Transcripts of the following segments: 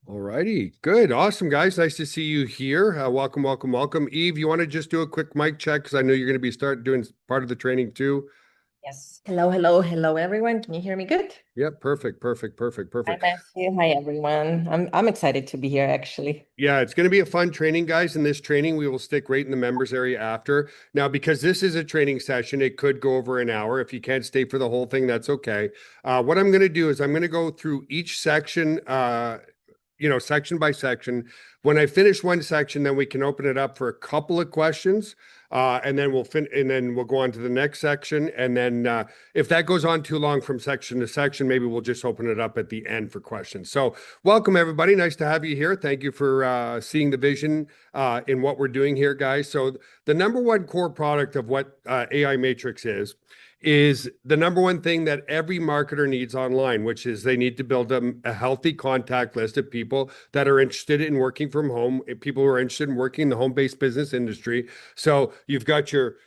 All righty. Good. Awesome, guys. Nice to see you here. Welcome, welcome, welcome. Eve, you want to just do a quick mic check because I know you're going to be start doing part of the training too. Yes. Hello, hello, hello, everyone. Can you hear me good? Yep. Perfect. Perfect. Perfect. Hi, Perfect. Matthew. Hi, everyone. I'm excited to be here, actually. Yeah, it's going to be a fun training, guys. In this training, we will stick right in the members area after. Now, because this is a training session, it could go over an hour. If you can't stay for the whole thing, that's okay. What I'm going to do is I'm going to go through each section, section by section. When I finish one section, then we can open it up for a couple of questions, and then we'll go on to the next section. And then if that goes on too long from section to section, maybe we'll just open it up at the end for questions. So, welcome everybody. Nice to have you here. Thank you for seeing the vision in what we're doing here, guys. So, the number one core product of what AI Matrix is the number one thing that every marketer needs online, which is they need to build a healthy contact list of people that are interested in working from home, people who are interested in working in the home-based business industry. So you've got your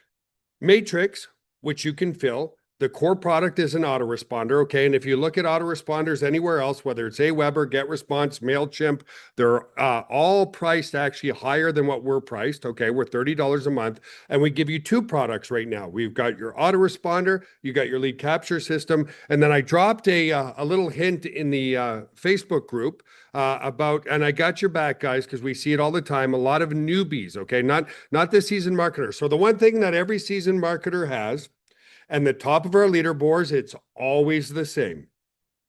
matrix, which you can fill. The core product is an autoresponder, okay? And if you look at autoresponders anywhere else, whether it's Aweber, GetResponse, MailChimp, they're all priced actually higher than what we're priced, okay? We're $30 a month, and we give you two products right now. We've got your autoresponder, you got your lead capture system, and then I dropped a little hint in the Facebook group and I got your back, guys, because we see it all the time. A lot of newbies, okay? Not the seasoned marketer. So the one thing that every seasoned marketer has, and the top of our leaderboards, it's always the same.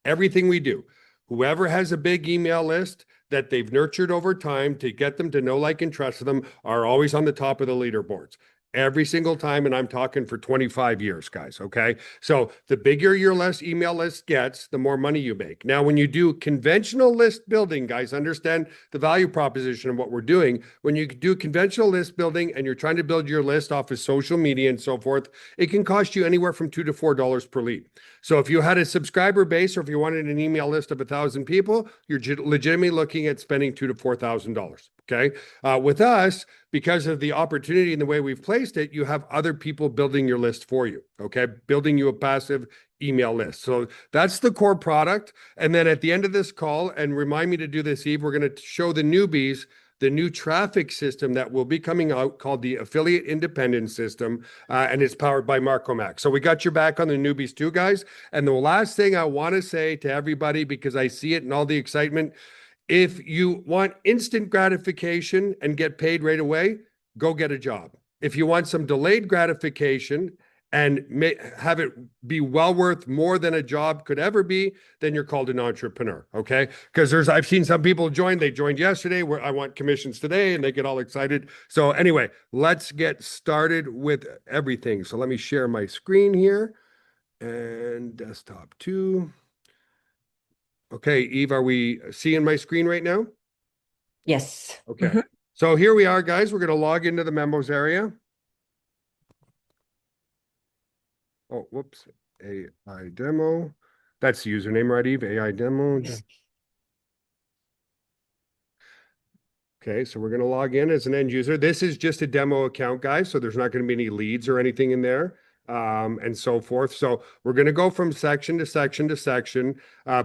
Everything we do, whoever has a big email list that they've nurtured over time to get them to know, like, and trust them are always on the top of the leaderboards every single time. And I'm talking for 25 years, guys. Okay. So the bigger your email list gets, the more money you make. Now, when you do conventional list building, guys, understand the value proposition of what we're doing. When you do conventional list building and you're trying to build your list off of social media and so forth, it can cost you anywhere from $2 to $4 per lead. So if you had a subscriber base, or if you wanted an email list of 1,000 people, you're legitimately looking at spending $2,000 to $4,000. Okay. With us, because of the opportunity and the way we've placed it, you have other people building your list for you. Okay. Building you a passive email list. So that's the core product. And then at the end of this call, and remind me to do this, Eve, we're going to show the newbies the new traffic system that will be coming out called the Affiliate Independence System, and it's powered by Marcomax. So we got your back on the newbies too, guys. And the last thing I want to say to everybody, because I see it in all the excitement, if you want instant gratification and get paid right away, go get a job. If you want some delayed gratification and have it be well worth more than a job could ever be, then you're called an entrepreneur, okay? Because I've seen some people they joined yesterday where I want commissions today and they get all excited. So anyway, let's get started with everything. So let me share my screen here and desktop too. Okay, Eve, are we seeing my screen right now? Yes. Okay. So here we are, guys. We're going to log into the memos area. Oh, whoops. AI demo. That's the username, right, Eve? AI demo. Okay, so we're going to log in as an end user. This is just a demo account, guys, so there's not going to be any leads or anything in there, and so forth. So we're going to go from section to section to section.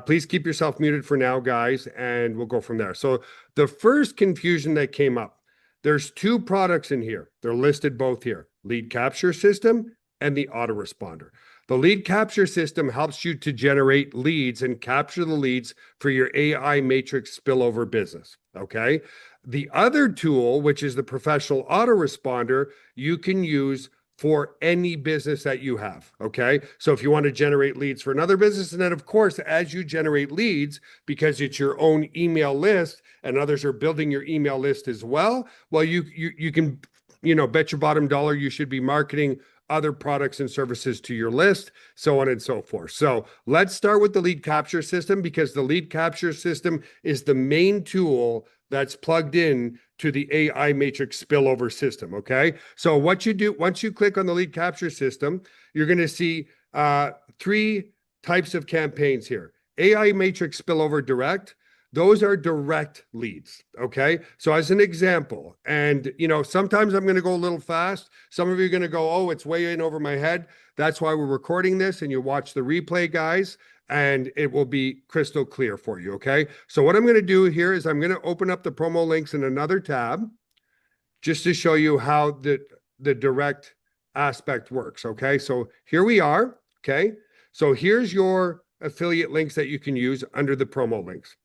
Please keep yourself muted for now, guys, and we'll go from there. So the first confusion that came up, there's two products in here. They're listed both here, lead capture system and the autoresponder. The lead capture system helps you to generate leads and capture the leads for your AI matrix spillover business, okay? The other tool, which is the professional autoresponder, you can use for any business that you have. Okay. So if you want to generate leads for another business, and then of course, as you generate leads, because it's your own email list and others are building your email list as well, well, you can, bet your bottom dollar you should be marketing other products and services to your list, so on and so forth. So let's start with the lead capture system, because the lead capture system is the main tool that's plugged in to the AI matrix spillover system. Okay. So what you do, once you click on the lead capture system, you're going to see three types of campaigns here. AI matrix spillover direct. those are direct leads. Okay. So as an example, and sometimes I'm going to go a little fast. Some of you are going to go, oh, it's way in over my head. That's why we're recording this, and you watch the replay, guys, and it will be crystal clear for you. Okay. So what I'm going to do here is I'm going to open up the promo links in another tab just to show you how the direct aspect works. Okay. So here we are. Okay. So here's your affiliate links that you can use under the promo links.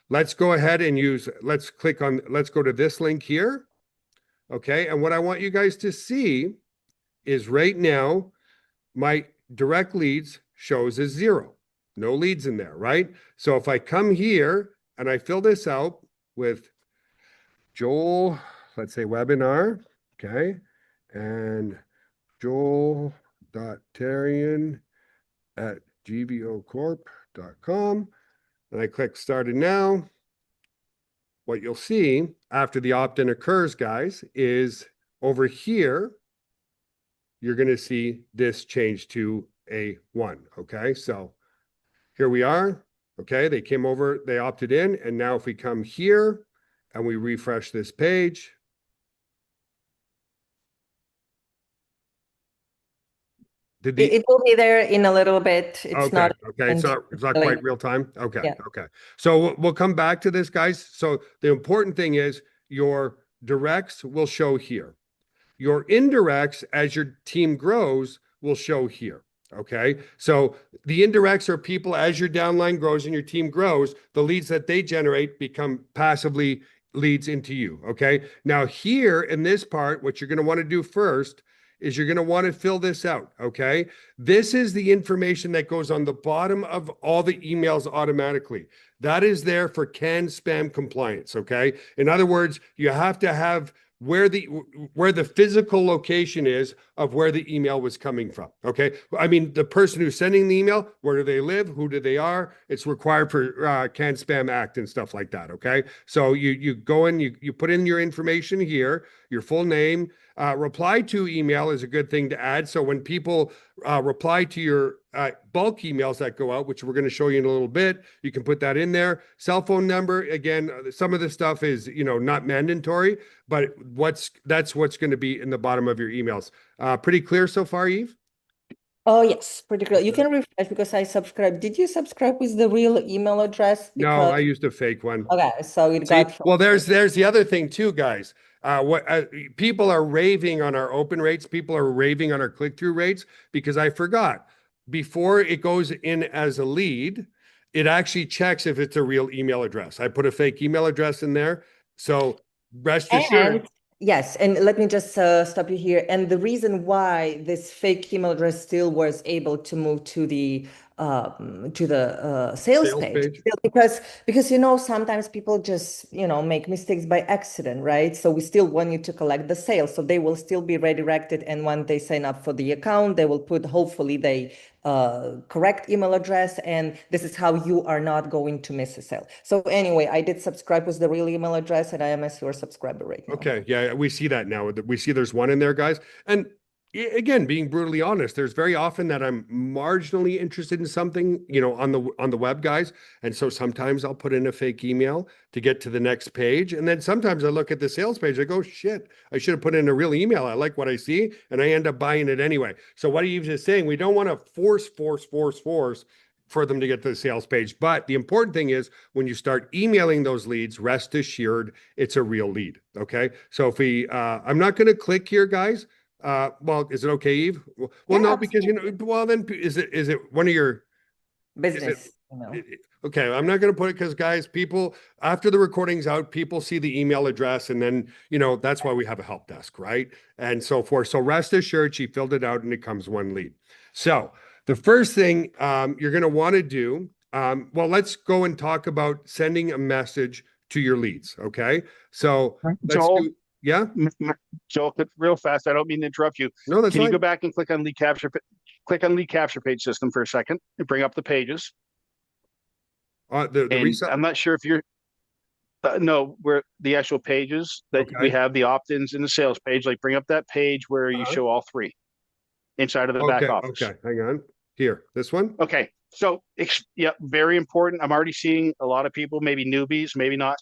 Let's go ahead and let's go to this link here. Okay. And what I want you guys to see is right now, my direct leads shows as 0. No leads in there, right? So if I come here and I fill this out with Joel, let's say webinar, okay, and joel.tarian@gvocorp.com, and I click started now, what you'll see after the opt-in occurs, guys, is over here, you're going to see this change to a 1. Okay. So here we are. Okay. They came over, they opted in. And now if we come here and we refresh this page, It will be there in a little bit. It's okay, not. okay. It's not quite real time. Okay. Yeah. Okay. So we'll come back to this, guys. So the important thing is your directs will show here. Your indirects, as your team grows, will show here. Okay. So the indirects are people, as your downline grows and your team grows, the leads that they generate become passively leads into you. Okay. Now here in this part, what you're going to want to do first is you're going to want to fill this out. Okay. This is the information that goes on the bottom of all the emails automatically. That is there for CAN spam compliance. Okay. In other words, you have to have where the physical location is of where the email was coming from. Okay. I mean, the person who's sending the email, where do they live? Who do they are? It's required for CAN Spam Act and stuff like that. Okay. So you go in, you put in your information here, your full name. Reply to email is a good thing to add. So when people reply to your bulk emails that go out, which we're going to show you in a little bit, you can put that in there. Cell phone number, again, some of the stuff is not mandatory, but that's what's going to be in the bottom of your emails. Pretty clear so far, Eve? Oh, yes, pretty clear. You can refresh because I subscribed. Did you subscribe with the real email address? No, I used a fake one. Okay, so it See, got well, there's the other thing too, guys. People are raving on our open rates. People are raving on our click-through rates because I forgot. Before it goes in as a lead, it actually checks if it's a real email address. I put a fake email address in there. So rest assured. Yes, and let me just stop you here. And the reason why this fake email address still was able to move to the sales page because sometimes people just make mistakes by accident, right? So we still want you to collect the sale, so they will still be redirected, and when they sign up for the account, they will put hopefully they correct email address, and this is how you are not going to miss a sale. So anyway, I did subscribe with the real email address, and I am a your subscriber right now. Okay, yeah, we see that now. We see there's one in there, guys. And again, being brutally honest, there's very often that I'm marginally interested in something, on the web, guys. And so sometimes I'll put in a fake email to get to the next page. And then sometimes I look at the sales page, I go, shit, I should have put in a real email. I like what I see, and I end up buying it anyway. So what are you just saying? We don't want to force for them to get to the sales page. But the important thing is when you start emailing those leads, rest assured it's a real lead. Okay. So if I'm not going to click here, guys. Well, is it okay, Eve? Well, yeah, no, because well, then is it one of your business? Okay, I'm not going to put it because, guys, people after the recording's out, people see the email address, and then that's why we have a help desk, right? And so forth. So rest assured, she filled it out, and it comes one lead. So the first thing you're going to want to do, well, let's go and talk about sending a message to your leads. Okay, so Joel, yeah, Joel, real fast. I don't mean to interrupt you. No, that's Can fine. You go back and click on lead capture? Click on lead capture page system for a second and bring up the pages. I'm not sure if you're. No, where the actual pages that we have the opt-ins in the sales page. Like bring up that page where you show all three inside of the back office. Okay, hang on. Here, this one. Okay, So, yeah, very important. I'm already seeing a lot of people, maybe newbies, maybe not.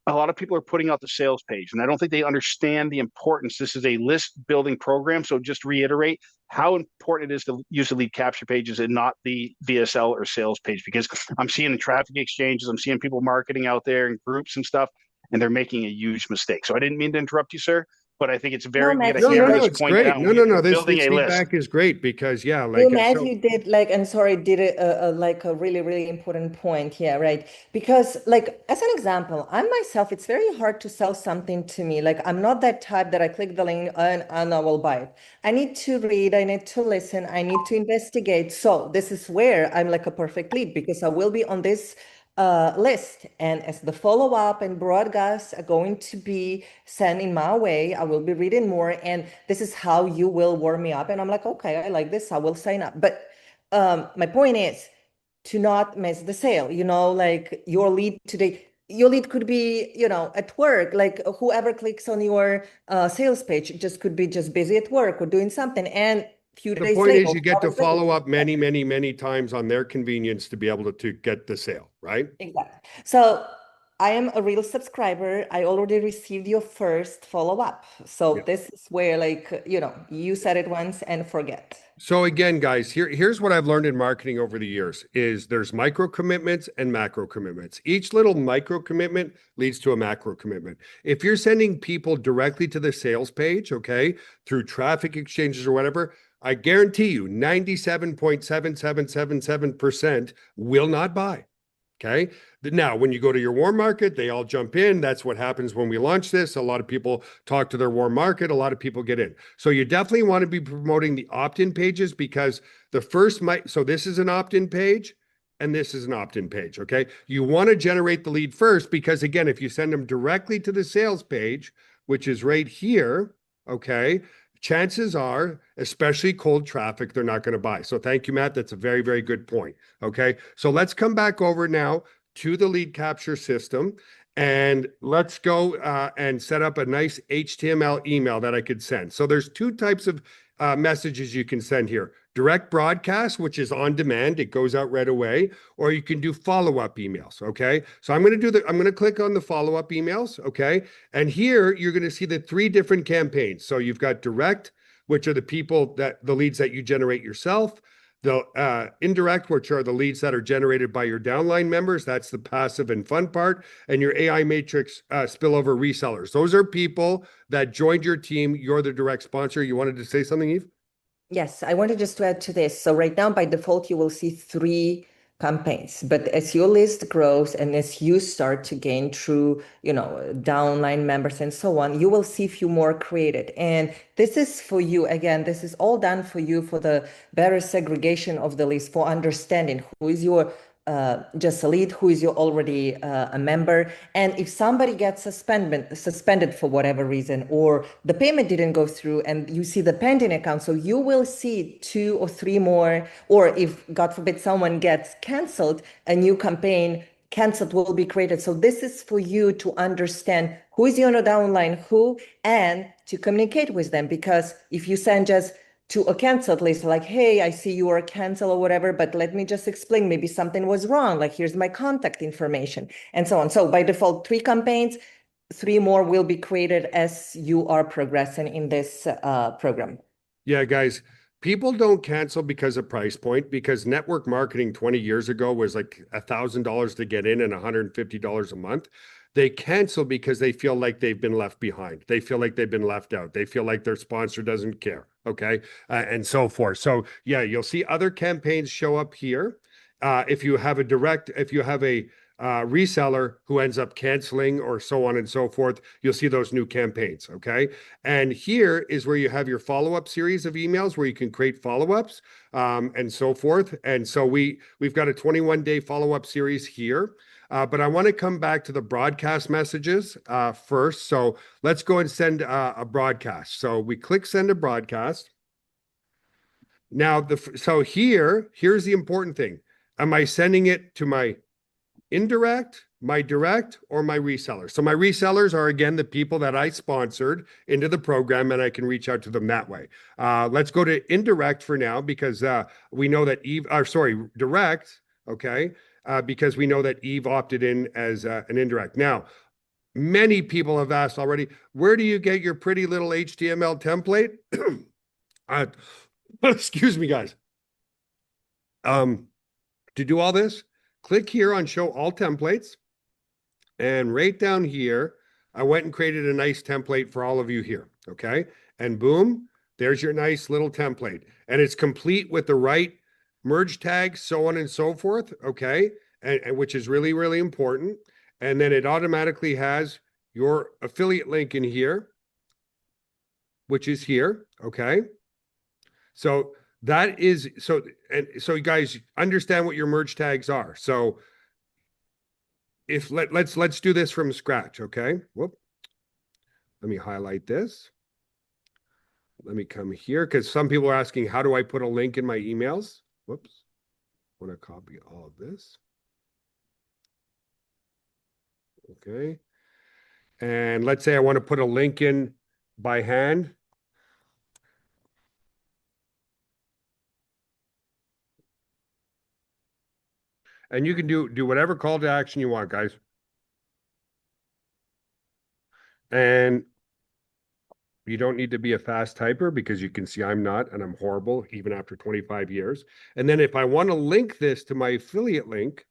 A lot of people are putting out the sales page, and I don't think they understand the importance. This is a list building program. So just reiterate how important it is to use the lead capture pages and not the VSL or sales page, because I'm seeing the traffic exchanges, I'm seeing people marketing out there in groups and stuff, and they're making a huge mistake. So I didn't mean to interrupt you, sir, but I think it's No, very, we got to Max, No, you no, hammer no, this did. it's point great. down. No, no, no, We're this, building this a list. feedback is great because yeah, You, like, Matt, so you did like, and sorry, did a like a really, really important point. Yeah, right. Because, like, as an example, I myself, it's very hard to sell something to me. Like, I'm not that type that I click the link and I will buy it. I need to read, I need to listen, I need to investigate. So, this is where I'm like a perfect lead because I will be on this list. And as the follow up and broadcasts are going to be sent in my way, I will be reading more. And this is how you will warm me up. And I'm like, okay, I like this. I will sign up. But my point is to not miss the sale. Like your lead today. Your lead could be, at work, like whoever clicks on your sales page just could be just busy at work or doing something. And few the days point later, is you get to hours later, follow up many, many, many times on their convenience to be able to get the sale, right? exactly. So I am a real subscriber. I already received your first follow-up. So Yeah. this is where like, you said it once and forget. So again, guys, here's what I've learned in marketing over the years is there's micro commitments and macro commitments. Each little micro commitment leads to a macro commitment. If you're sending people directly to the sales page, okay, through traffic exchanges or whatever, I guarantee you 97.7777% will not buy. Okay. Now, when you go to your warm market, they all jump in. That's what happens when we launch this. A lot of people talk to their warm market. A lot of people get in. So you definitely want to be promoting the opt-in pages because the first might, so this is an opt-in page and this is an opt-in page. Okay. You want to generate the lead first because again, if you send them directly to the sales page, which is right here, okay, chances are, especially cold traffic, they're not going to buy. So thank you, Matt. That's a very, very good point. Okay. So let's come back over now to the lead capture system and let's go and set up a nice HTML email that I could send. So there's two types of messages you can send here. Direct broadcast, which is on demand. It goes out right away, or you can do follow-up emails. Okay. So I'm going to click on the follow-up emails. Okay. And here you're going to see the three different campaigns. So you've got direct, which are the leads that you generate yourself. The indirect, which are the leads that are generated by your downline members. That's the passive and fun part. And your AI matrix spillover resellers. Those are people that joined your team. You're the direct sponsor. You wanted to say something, Eve? Yes, I wanted just to add to this. So right now, by default, you will see three campaigns. But as your list grows and as you start to gain true, downline members and so on, you will see a few more created. And this is for you. Again, this is all done for you for the better segregation of the list, for understanding who is your just a lead, who is you already a member. And if somebody gets suspended for whatever reason, or the payment didn't go through and you see the pending account, so you will see two or three more, or if God forbid someone gets canceled, a new campaign canceled will be created. So this is for you to understand who is your downline, who, and to communicate with them. Because if you send just to a canceled list, like, hey, I see you are canceled or whatever, but let me just explain, maybe something was wrong. Like, here's my contact information and so on. So by default, three campaigns, three more will be created as you are progressing in this program. Yeah, guys, people don't cancel because of price point, because network marketing 20 years ago was like $1,000 to get in and $150 a month. They cancel because they feel like they've been left behind. They feel like they've been left out. They feel like their sponsor doesn't care. Okay. And so forth. So yeah, you'll see other campaigns show up here. If you have a reseller who ends up canceling or so on and so forth, you'll see those new campaigns. Okay. And here is where you have your follow-up series of emails where you can create follow-ups and so forth. And so we've got a 21-day follow-up series here. But I want to come back to the broadcast messages first. So let's go and send a broadcast. So we click send a broadcast. Now, here's the important thing. Am I sending it to my indirect, my direct or my reseller. So my resellers are, again, the people that I sponsored into the program, and I can reach out to them that way. Let's go to indirect for now, because we know that direct, okay, because we know that Eve opted in as an indirect. Now, many people have asked already, where do you get your pretty little HTML template? Excuse me, guys. To do all this, click here on show all templates. And right down here, I went and created a nice template for all of you here, okay? And boom, there's your nice little template. And it's complete with the right merge tags, so on and so forth, okay? And which is really, really important. And then it automatically has your affiliate link in here, which is here, okay? So that is, so you guys understand what your merge tags are. So if let's do this from scratch, okay? Whoop. Let me highlight this. Let me come here, because some people are asking, how do I put a link in my emails? Whoops. I want to copy all of this. Okay. And let's say I want to put a link in by hand. And you can do whatever call to action you want, guys. And you don't need to be a fast typer, because you can see I'm not, and I'm horrible even after 25 years. And then if I want to link this to my affiliate link,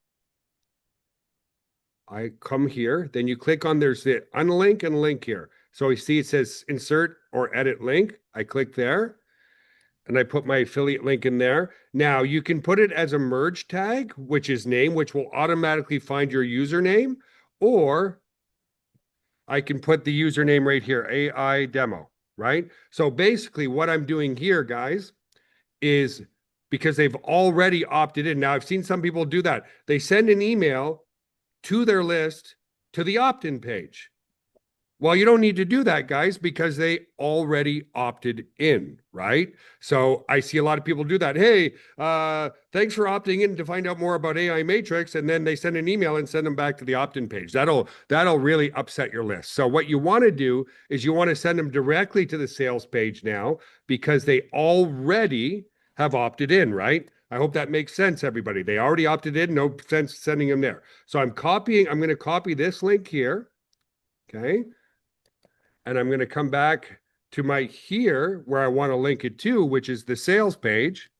I come here, then you click on, there's the unlink and link here. So you see it says insert or edit link. I click there and I put my affiliate link in there. Now you can put it as a merge tag, which is name, which will automatically find your username, or I can put the username right here, AI demo, right? So basically what I'm doing here, guys, is because they've already opted in. Now I've seen some people do that. They send an email to their list to the opt-in page. Well, you don't need to do that, guys, because they already opted in, right? So I see a lot of people do that. Hey, thanks for opting in to find out more about AI Matrix. And then they send an email and send them back to the opt-in page. That'll really upset your list. So what you want to do is you want to send them directly to the sales page now, because they already have opted in, right? I hope that makes sense, everybody. They already opted in, no sense sending them there. So I'm going to copy this link here, okay? And I'm going to come back to my here where I want to link it to, which is the sales page.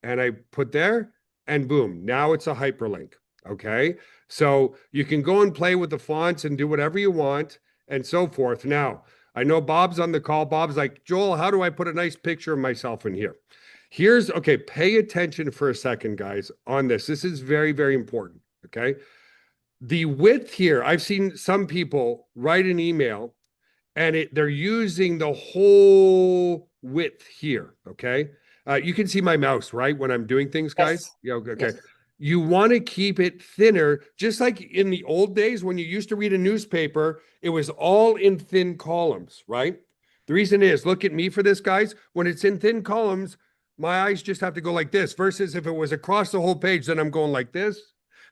And I put there, and boom, now it's a hyperlink, okay? So you can go and play with the fonts and do whatever you want and so forth. Now, I know Bob's on the call. Bob's like, Joel, how do I put a nice picture of myself in here? Okay, pay attention for a second, guys, on this. This is very, very important, okay? The width here, I've seen some people write an email and they're using the whole width here, okay? You can see my mouse, right, when I'm doing things, guys? Yes. Yeah, okay. Yes. You want to keep it thinner, just like in the old days when you used to read a newspaper, it was all in thin columns, right? The reason is, look at me for this, guys. When it's in thin columns, my eyes just have to go like this, versus if it was across the whole page, then I'm going like this.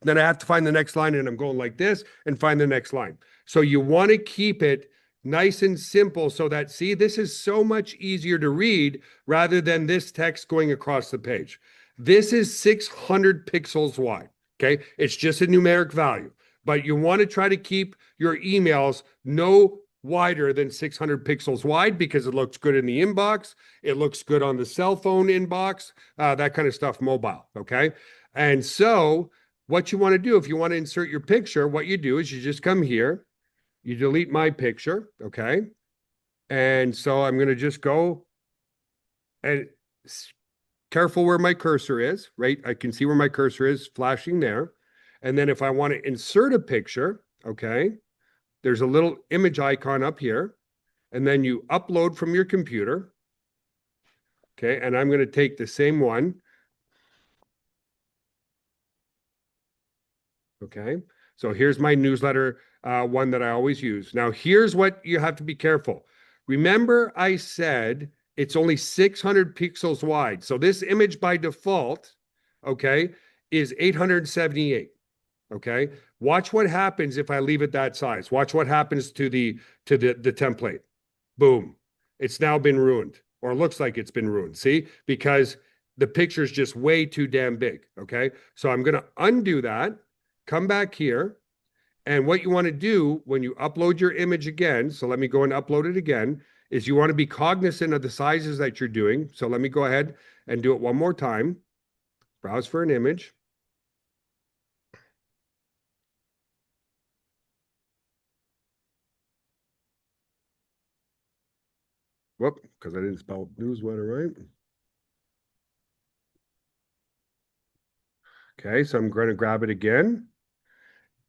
Then I have to find the next line and I'm going like this and find the next line. So you want to keep it nice and simple so that, see, this is so much easier to read rather than this text going across the page. This is 600 pixels wide, okay? It's just a numeric value, but you want to try to keep your emails no wider than 600 pixels wide, because it looks good in the inbox. It looks good on the cell phone inbox, that kind of stuff, mobile, okay? And so what you want to do, if you want to insert your picture, what you do is you just come here, you delete my picture, okay? And so I'm going to just go and careful where my cursor is, right? I can see where my cursor is flashing there. And then if I want to insert a picture, okay, there's a little image icon up here, and then you upload from your computer. Okay, and I'm going to take the same one. Okay, so here's my newsletter one that I always use. Now, here's what you have to be careful. Remember, I said it's only 600 pixels wide. So this image by default, okay, is 878. Okay. Watch what happens if I leave it that size. Watch what happens to the template. Boom. It's now been ruined, or looks like it's been ruined. See? Because the picture is just way too damn big. Okay. So I'm going to undo that, come back here. And what you want to do when you upload your image again, so let me go and upload it again, is you want to be cognizant of the sizes that you're doing. So let me go ahead and do it one more time. Browse for an image. Whoop, because I didn't spell newsletter right. Okay, so I'm going to grab it again.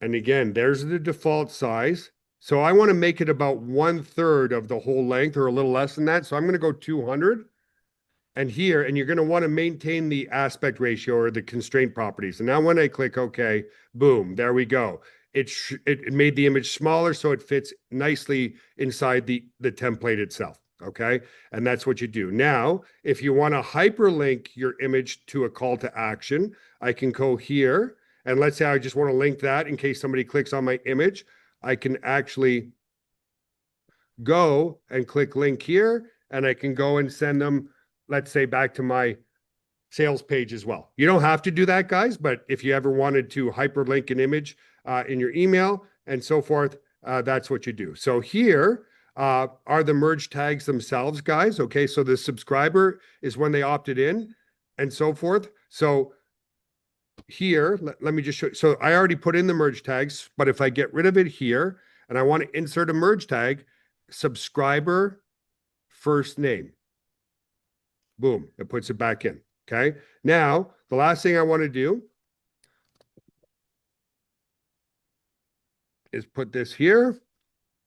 And again, there's the default size. So I want to make it about 1/3 of the whole length or a little less than that. So I'm going to go 200. And here, and you're going to want to maintain the aspect ratio or the constraint properties. And now when I click OK, boom, there we go. It made the image smaller so it fits nicely inside the template itself. Okay. And that's what you do. Now, if you want to hyperlink your image to a call to action, I can go here. And let's say I just want to link that in case somebody clicks on my image. I can actually go and click link here, and I can go and send them, let's say, back to my sales page as well. You don't have to do that, guys, but if you ever wanted to hyperlink an image in your email and so forth, that's what you do. So here are the merge tags themselves, guys. Okay, so the subscriber is when they opted in and so forth. So here, let me just show you. So I already put in the merge tags, but if I get rid of it here and I want to insert a merge tag, subscriber first name. Boom, it puts it back in. Okay. Now, the last thing I want to do is put this here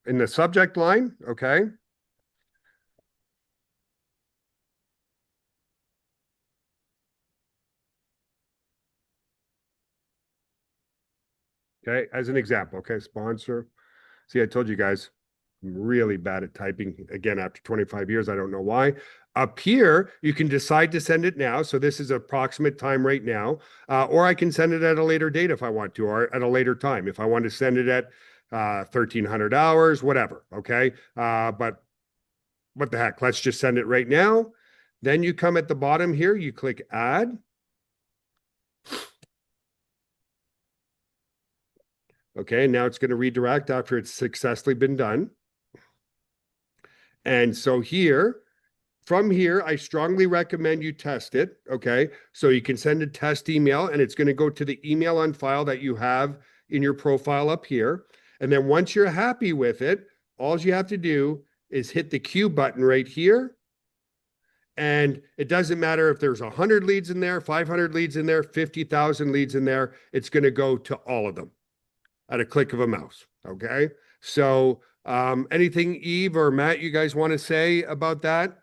in the subject line. Okay. Okay. As an example. Okay. Sponsor. See, I told you guys, I'm really bad at typing. Again, after 25 years, I don't know why. Up here, you can decide to send it now. So this is approximate time right now. Or I can send it at a later date if I want to, or at a later time. If I want to send it at 1,300 hours, whatever. Okay. But what the heck? Let's just send it right now. Then you come at the bottom here, you click add. Okay, now it's going to redirect after it's successfully been done. And so here, from here, I strongly recommend you test it. Okay, so you can send a test email and it's going to go to the email on file that you have in your profile up here. And then once you're happy with it, all you have to do is hit the Q button right here. And it doesn't matter if there's 100 leads in there, 500 leads in there, 50,000 leads in there, it's going to go to all of them at a click of a mouse. Okay. So anything Eve or Matt, you guys want to say about that?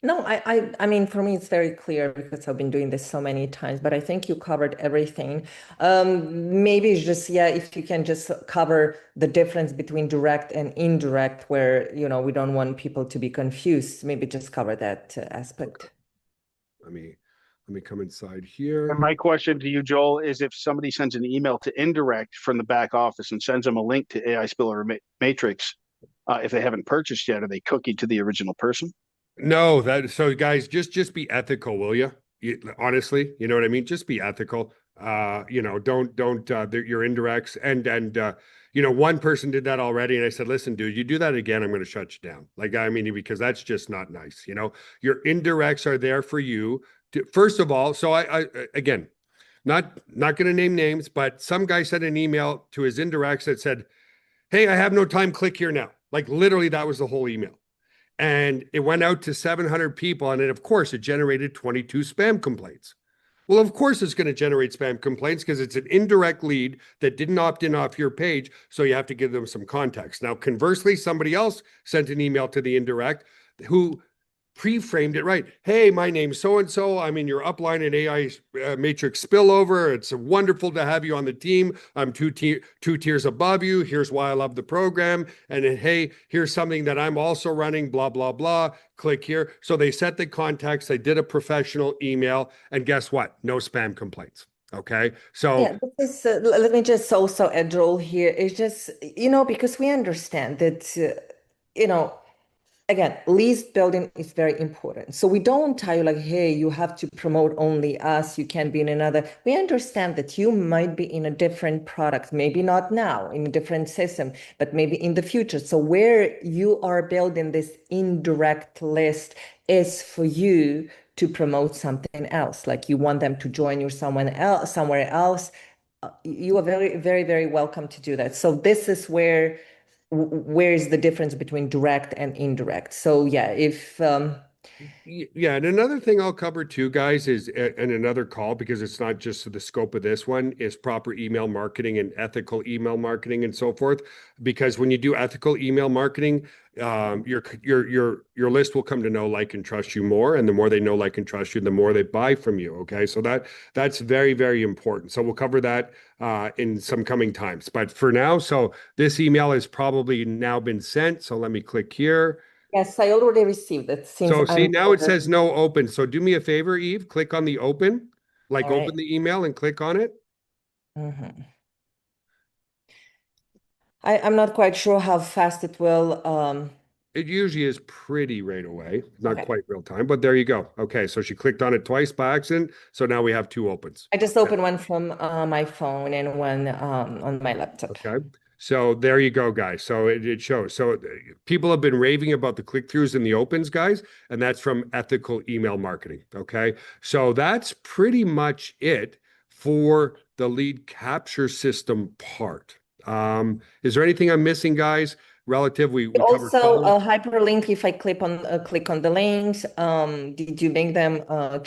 No, I mean, for me, it's very clear because I've been doing this so many times, but I think you covered everything. Maybe it's just, yeah, if you can just cover the difference between direct and indirect, where, you know, we don't want people to be confused. Maybe just cover that aspect. Okay. Let me come inside here. And my question to you, Joel, is if somebody sends an email to indirect from the back office and sends them a link to AI Spiller Matrix, if they haven't purchased yet, are they cookie to the original person? No, so guys, just be ethical, will you? Honestly, you know what I mean? Just be ethical. You know, don't your indirects and you know, one person did that already, and I said, listen, dude, you do that again, I'm going to shut you down. Like, I mean, because that's just not nice. You know, your indirects are there for you to, first of all. So I again, not going to name names, but some guy sent an email to his indirects that said, hey, I have no time, click here now. Like literally, that was the whole email. And it went out to 700 people. And then, of course, it generated 22 spam complaints. Well, of course, it's going to generate spam complaints because it's an indirect lead that didn't opt in off your page. So you have to give them some context. Now, conversely, somebody else sent an email to the indirect who pre-framed it right. Hey, my name's so-and-so. I'm in your upline and AI matrix spillover. It's wonderful to have you on the team. I'm two tiers above you. Here's why I love the program. And then, hey, here's something that I'm also running, blah, blah, blah. Click here. So they set the context. They did a professional email. And guess what? No spam complaints. Okay. So Yeah, this is, let me just also add role here. It's just, because we understand that, you know, again, list building is very important. So we don't tell you like, hey, you have to promote only us. You can't be in another. We understand that you might be in a different product, maybe not now in a different system, but maybe in the future. So where you are building this indirect list is for you to promote something else. Like you want them to join you someone else, somewhere else. You are very, very, very welcome to do that. So this is where is the difference between direct and indirect. So yeah, if yeah, and another thing I'll cover too, guys, is and another call, because it's not just the scope of this one, is proper email marketing and ethical email marketing and so forth. Because when you do ethical email marketing, your list will come to know, like, and trust you more, and the more they know, like, and trust you, the more they buy from you. Okay, so that's very, very important. So we'll cover that in some coming times. But for now, so this email has probably now been sent. So let me click here. yes, I already received it since So see, I'm now it says no open. So do me a favor, Eve, click on the open, like all right. open the email and click on it. Mhm. I'm not quite sure how fast it will. It usually is pretty right away, not Okay. quite real time, but there you go. Okay, so she clicked on it twice by accident. So now we have two opens. I just opened one from my phone and one on my laptop. Okay. So there you go, guys. So it shows. So people have been raving about the click-throughs and the opens, guys, and that's from ethical email marketing. Okay. So that's pretty much it for the lead capture system part. Is there anything I'm missing, guys? Relative, we covered Also, calling. a hyperlink, if I click on the links, did you make them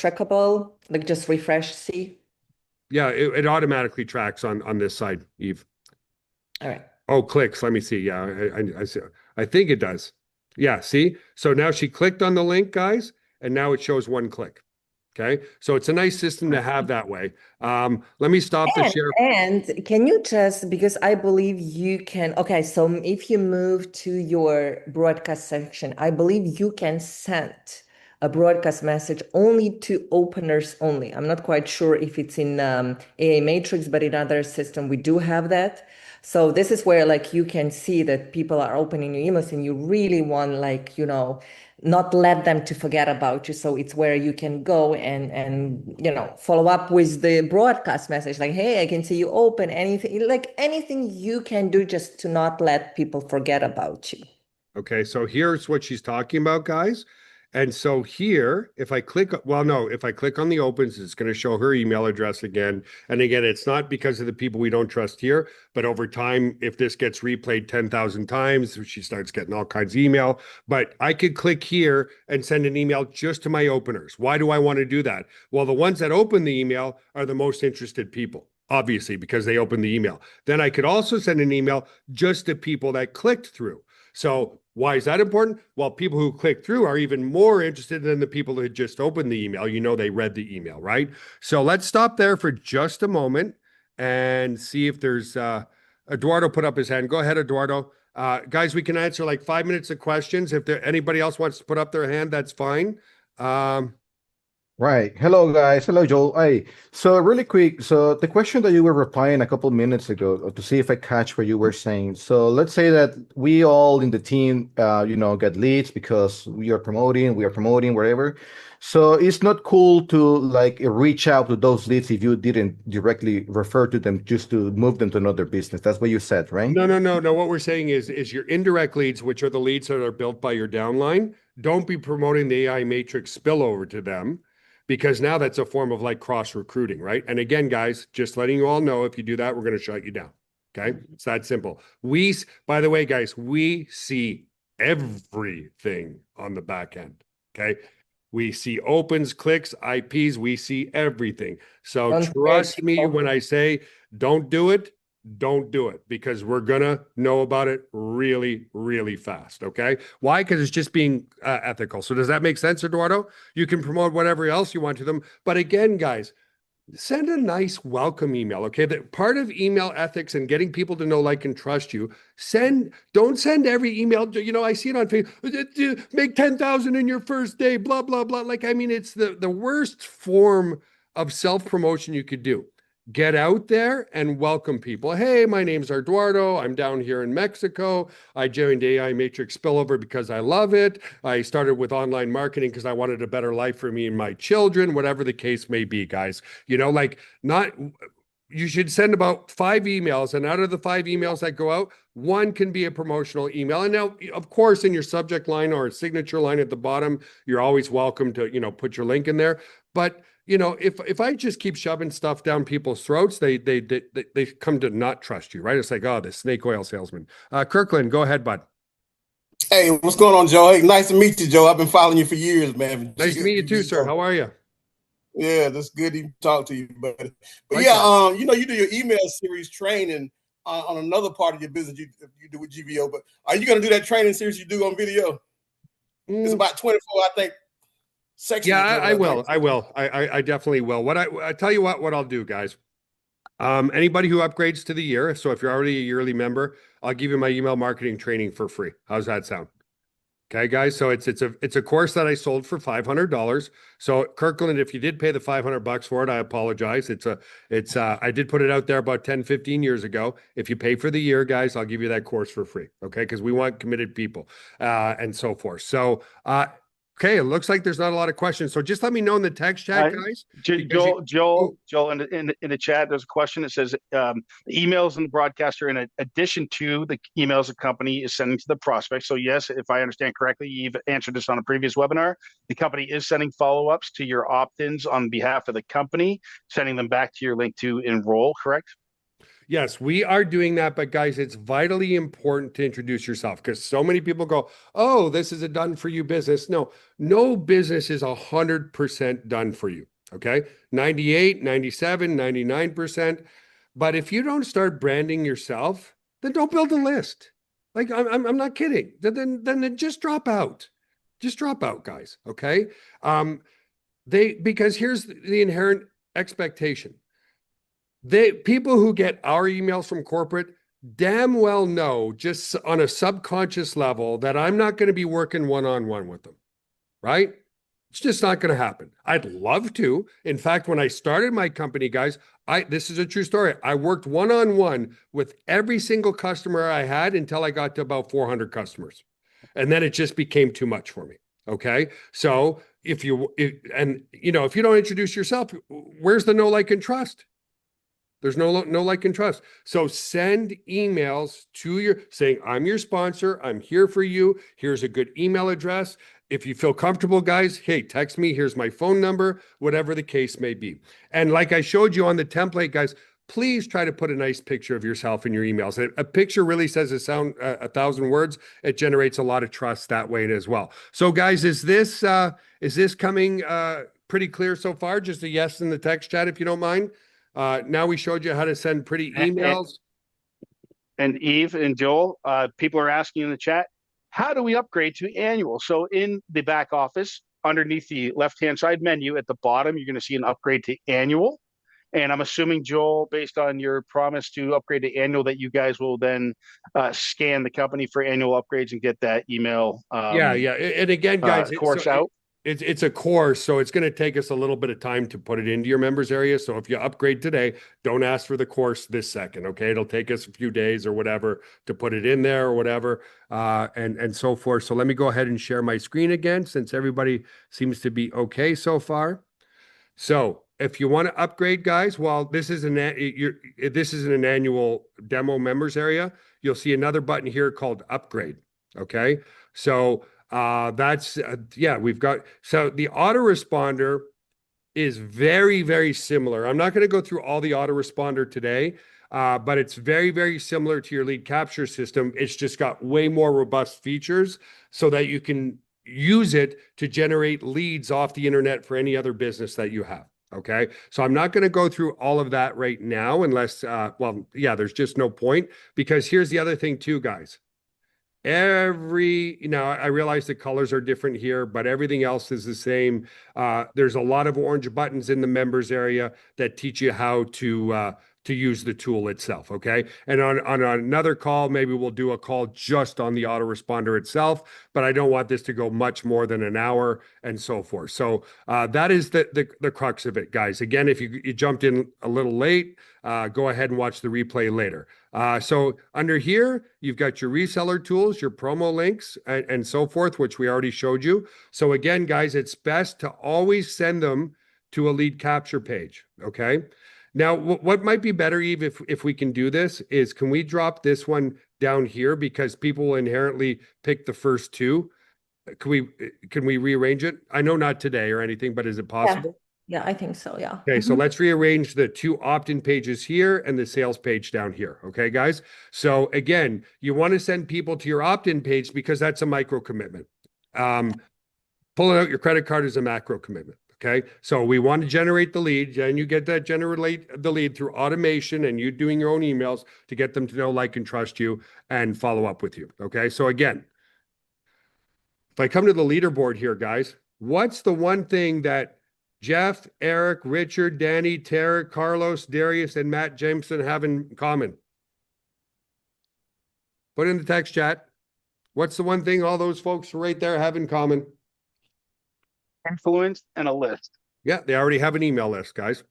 trackable? Like just refresh, see? Yeah, it automatically tracks on this side, Eve. All right. Oh, clicks. Let me see. Yeah, I see. I think it does. Yeah, see? So now she clicked on the link, guys, and now it shows one click. Okay. So it's a nice system to have that way. Let me stop the And, share. and can you just, because I believe you can, okay, so if you move to your broadcast section, I believe you can send a broadcast message only to openers only. I'm not quite sure if it's in AA Matrix, but in other system, we do have that. So this is where like you can see that people are opening your emails and you really want like, not let them to forget about you. So it's where you can go and follow up with the broadcast message like, hey, I can see you open anything, like anything you can do just to not let people forget about you. Okay, so here's what she's talking about, guys. And so here, if I click, well, no, if I click on the opens, it's going to show her email address again. And again, it's not because of the people we don't trust here, but over time, if this gets replayed 10,000 times, she starts getting all kinds of email. But I could click here and send an email just to my openers. Why do I want to do that? Well, the ones that open the email are the most interested people, obviously, because they opened the email. Then I could also send an email just to people that clicked through. So why is that important? Well, people who click through are even more interested than the people who just opened the email. They read the email, right? So let's stop there for just a moment and see if there's Eduardo put up his hand. Go ahead, Eduardo. Guys, we can answer like 5 minutes of questions. If anybody else wants to put up their hand, that's fine. Right. Hello, guys. Hello, Joel. Hey, so really quick. So the question that you were replying a couple minutes ago to see if I catch what you were saying. So let's say that we all in the team, get leads because we are promoting wherever. So it's not cool to like reach out to those leads if you didn't directly refer to them just to move them to another business. That's what you said, right? No. What we're saying is your indirect leads, which are the leads that are built by your downline, don't be promoting the AI matrix spillover to them, because now that's a form of like cross recruiting, right? And again, guys, just letting you all know, if you do that, we're going to shut you down. Okay. It's that simple. By the way, guys, we see everything on the back end. Okay. We see opens, clicks, IPs, we see everything. So Don't scare trust me people. when I say don't do it, don't do it, because we're gonna know about it really, really fast. Okay. Why? Because it's just being ethical. So does that make sense, Eduardo? You can promote whatever else you want to them. But again, guys, send a nice welcome email. Okay. That part of email ethics and getting people to know, like, and trust you. Don't send every email. I see it on Facebook. Make 10,000 in your first day, blah, blah, blah. Like, I mean, it's the worst form of self-promotion you could do. Get out there and welcome people. Hey, my name's Eduardo. I'm down here in Mexico. I joined AI Matrix Spillover because I love it. I started with online marketing because I wanted a better life for me and my children, whatever the case may be, guys. Like not, you should send about 5 emails, and out of the 5 emails that go out, one can be a promotional email. And now, of course, in your subject line or signature line at the bottom, you're always welcome to, put your link in there. But if I just keep shoving stuff down people's throats, they come to not trust you, right? It's like, oh, the snake oil salesman. Kirkland, go ahead, bud. Hey, what's going on, Joe? Hey, nice to meet you, Joe. I've been following you for years, man. Nice to meet you too, sir. How are you? Yeah, that's good to talk to you, buddy. But Likewise. you do your email series training on another part of your business you do with GVO. But are you going to do that training series you do on video? It's about 24, I think. Sections. Yeah, I will. I will. I definitely will. I tell you what I'll do, guys. Anybody who upgrades to the year, so if you're already a yearly member, I'll give you my email marketing training for free. How's that sound? Okay, guys. So it's a course that I sold for $500. So Kirkland, if you did pay the $500 for it, I apologize. I did put it out there about 10, 15 years ago. If you pay for the year, guys, I'll give you that course for free. Okay, because we want committed people and so forth. So okay, it looks like there's not a lot of questions. So just let me know in the text chat, guys. Joel, in the chat, there's a question that says emails in the broadcaster in addition to the emails the company is sending to the prospect. So yes, if I understand correctly, you've answered this on a previous webinar. The company is sending follow-ups to your opt-ins on behalf of the company, sending them back to your link to enroll, correct? Yes, we are doing that, but guys, it's vitally important to introduce yourself because so many people go, oh, this is a done for you business. No business is 100% done for you. Okay. 98, 97, 99%. But if you don't start branding yourself, then don't build a list. Like I'm not kidding. Then just drop out. Just drop out, guys. Okay. Because here's the inherent expectation. People who get our emails from corporate damn well know just on a subconscious level that I'm not going to be working one-on-one with them, right? It's just not going to happen. I'd love to. In fact, when I started my company, guys, this is a true story. I worked one-on-one with every single customer I had until I got to about 400 customers. And then it just became too much for me. Okay. So if you don't introduce yourself, where's the know, like, and trust? There's no like and trust. So send emails to saying, I'm your sponsor. I'm here for you. Here's a good email address. If you feel comfortable, guys, hey, text me. Here's my phone number, whatever the case may be. And like I showed you on the template, guys, please try to put a nice picture of yourself in your emails. A picture really says 1,000 words. It generates a lot of trust that way as well. So guys, is this coming pretty clear so far? Just a yes in the text chat, if you don't mind. Now we showed you how to send pretty emails. And Eve and Joel, people are asking in the chat, how do we upgrade to annual? So in the back office, underneath the left-hand side menu at the bottom, you're going to see an upgrade to annual. And I'm assuming, Joel, based on your promise to upgrade to annual, that you guys will then scan the company for annual upgrades and get that email. Yeah. And again, guys, course out. It's a course, so it's going to take us a little bit of time to put it into your members area. So if you upgrade today, don't ask for the course this second. Okay, it'll take us a few days or whatever to put it in there or whatever, and so forth. So let me go ahead and share my screen again, since everybody seems to be okay so far. So if you want to upgrade, guys, while this is an annual demo members area, you'll see another button here called upgrade. Okay, so we've got, so the autoresponder is very, very similar. I'm not going to go through all the autoresponder today, but it's very, very similar to your lead capture system. It's just got way more robust features so that you can use it to generate leads off the internet for any other business that you have. Okay. So I'm not going to go through all of that right now unless, there's just no point, because here's the other thing too, guys. I realize the colors are different here, but everything else is the same. There's a lot of orange buttons in the members area that teach you how to to use the tool itself. Okay. And on another call, maybe we'll do a call just on the autoresponder itself, but I don't want this to go much more than an hour and so forth. So that is the crux of it, guys. Again, if you jumped in a little late, go ahead and watch the replay later. So under here, you've got your reseller tools, your promo links, and so forth, which we already showed you. So again, guys, it's best to always send them to a lead capture page. Okay. Now, what might be better, Eve, if we can do this, is can we drop this one down here because people will inherently pick the first two? Can we rearrange it? I know not today or anything, but is it possible? Yeah, I think so. Yeah. Okay, so let's rearrange the two opt-in pages here and the sales page down here. Okay, guys? So again, you want to send people to your opt-in page because that's a micro commitment. Pulling out your credit card is a macro commitment. Okay, so we want to generate the lead, and you get that generate the lead through automation and you doing your own emails to get them to know, like, and trust you and follow up with you. Okay, so again, if I come to the leaderboard here, guys, what's the one thing that Jeff, Eric, Richard, Danny, Tarek, Carlos, Darius, and Matt Jameson have in common? Put in the text chat. What's the one thing all those folks right there have in common? Influence and a list. Yeah, they already have an email list, guys.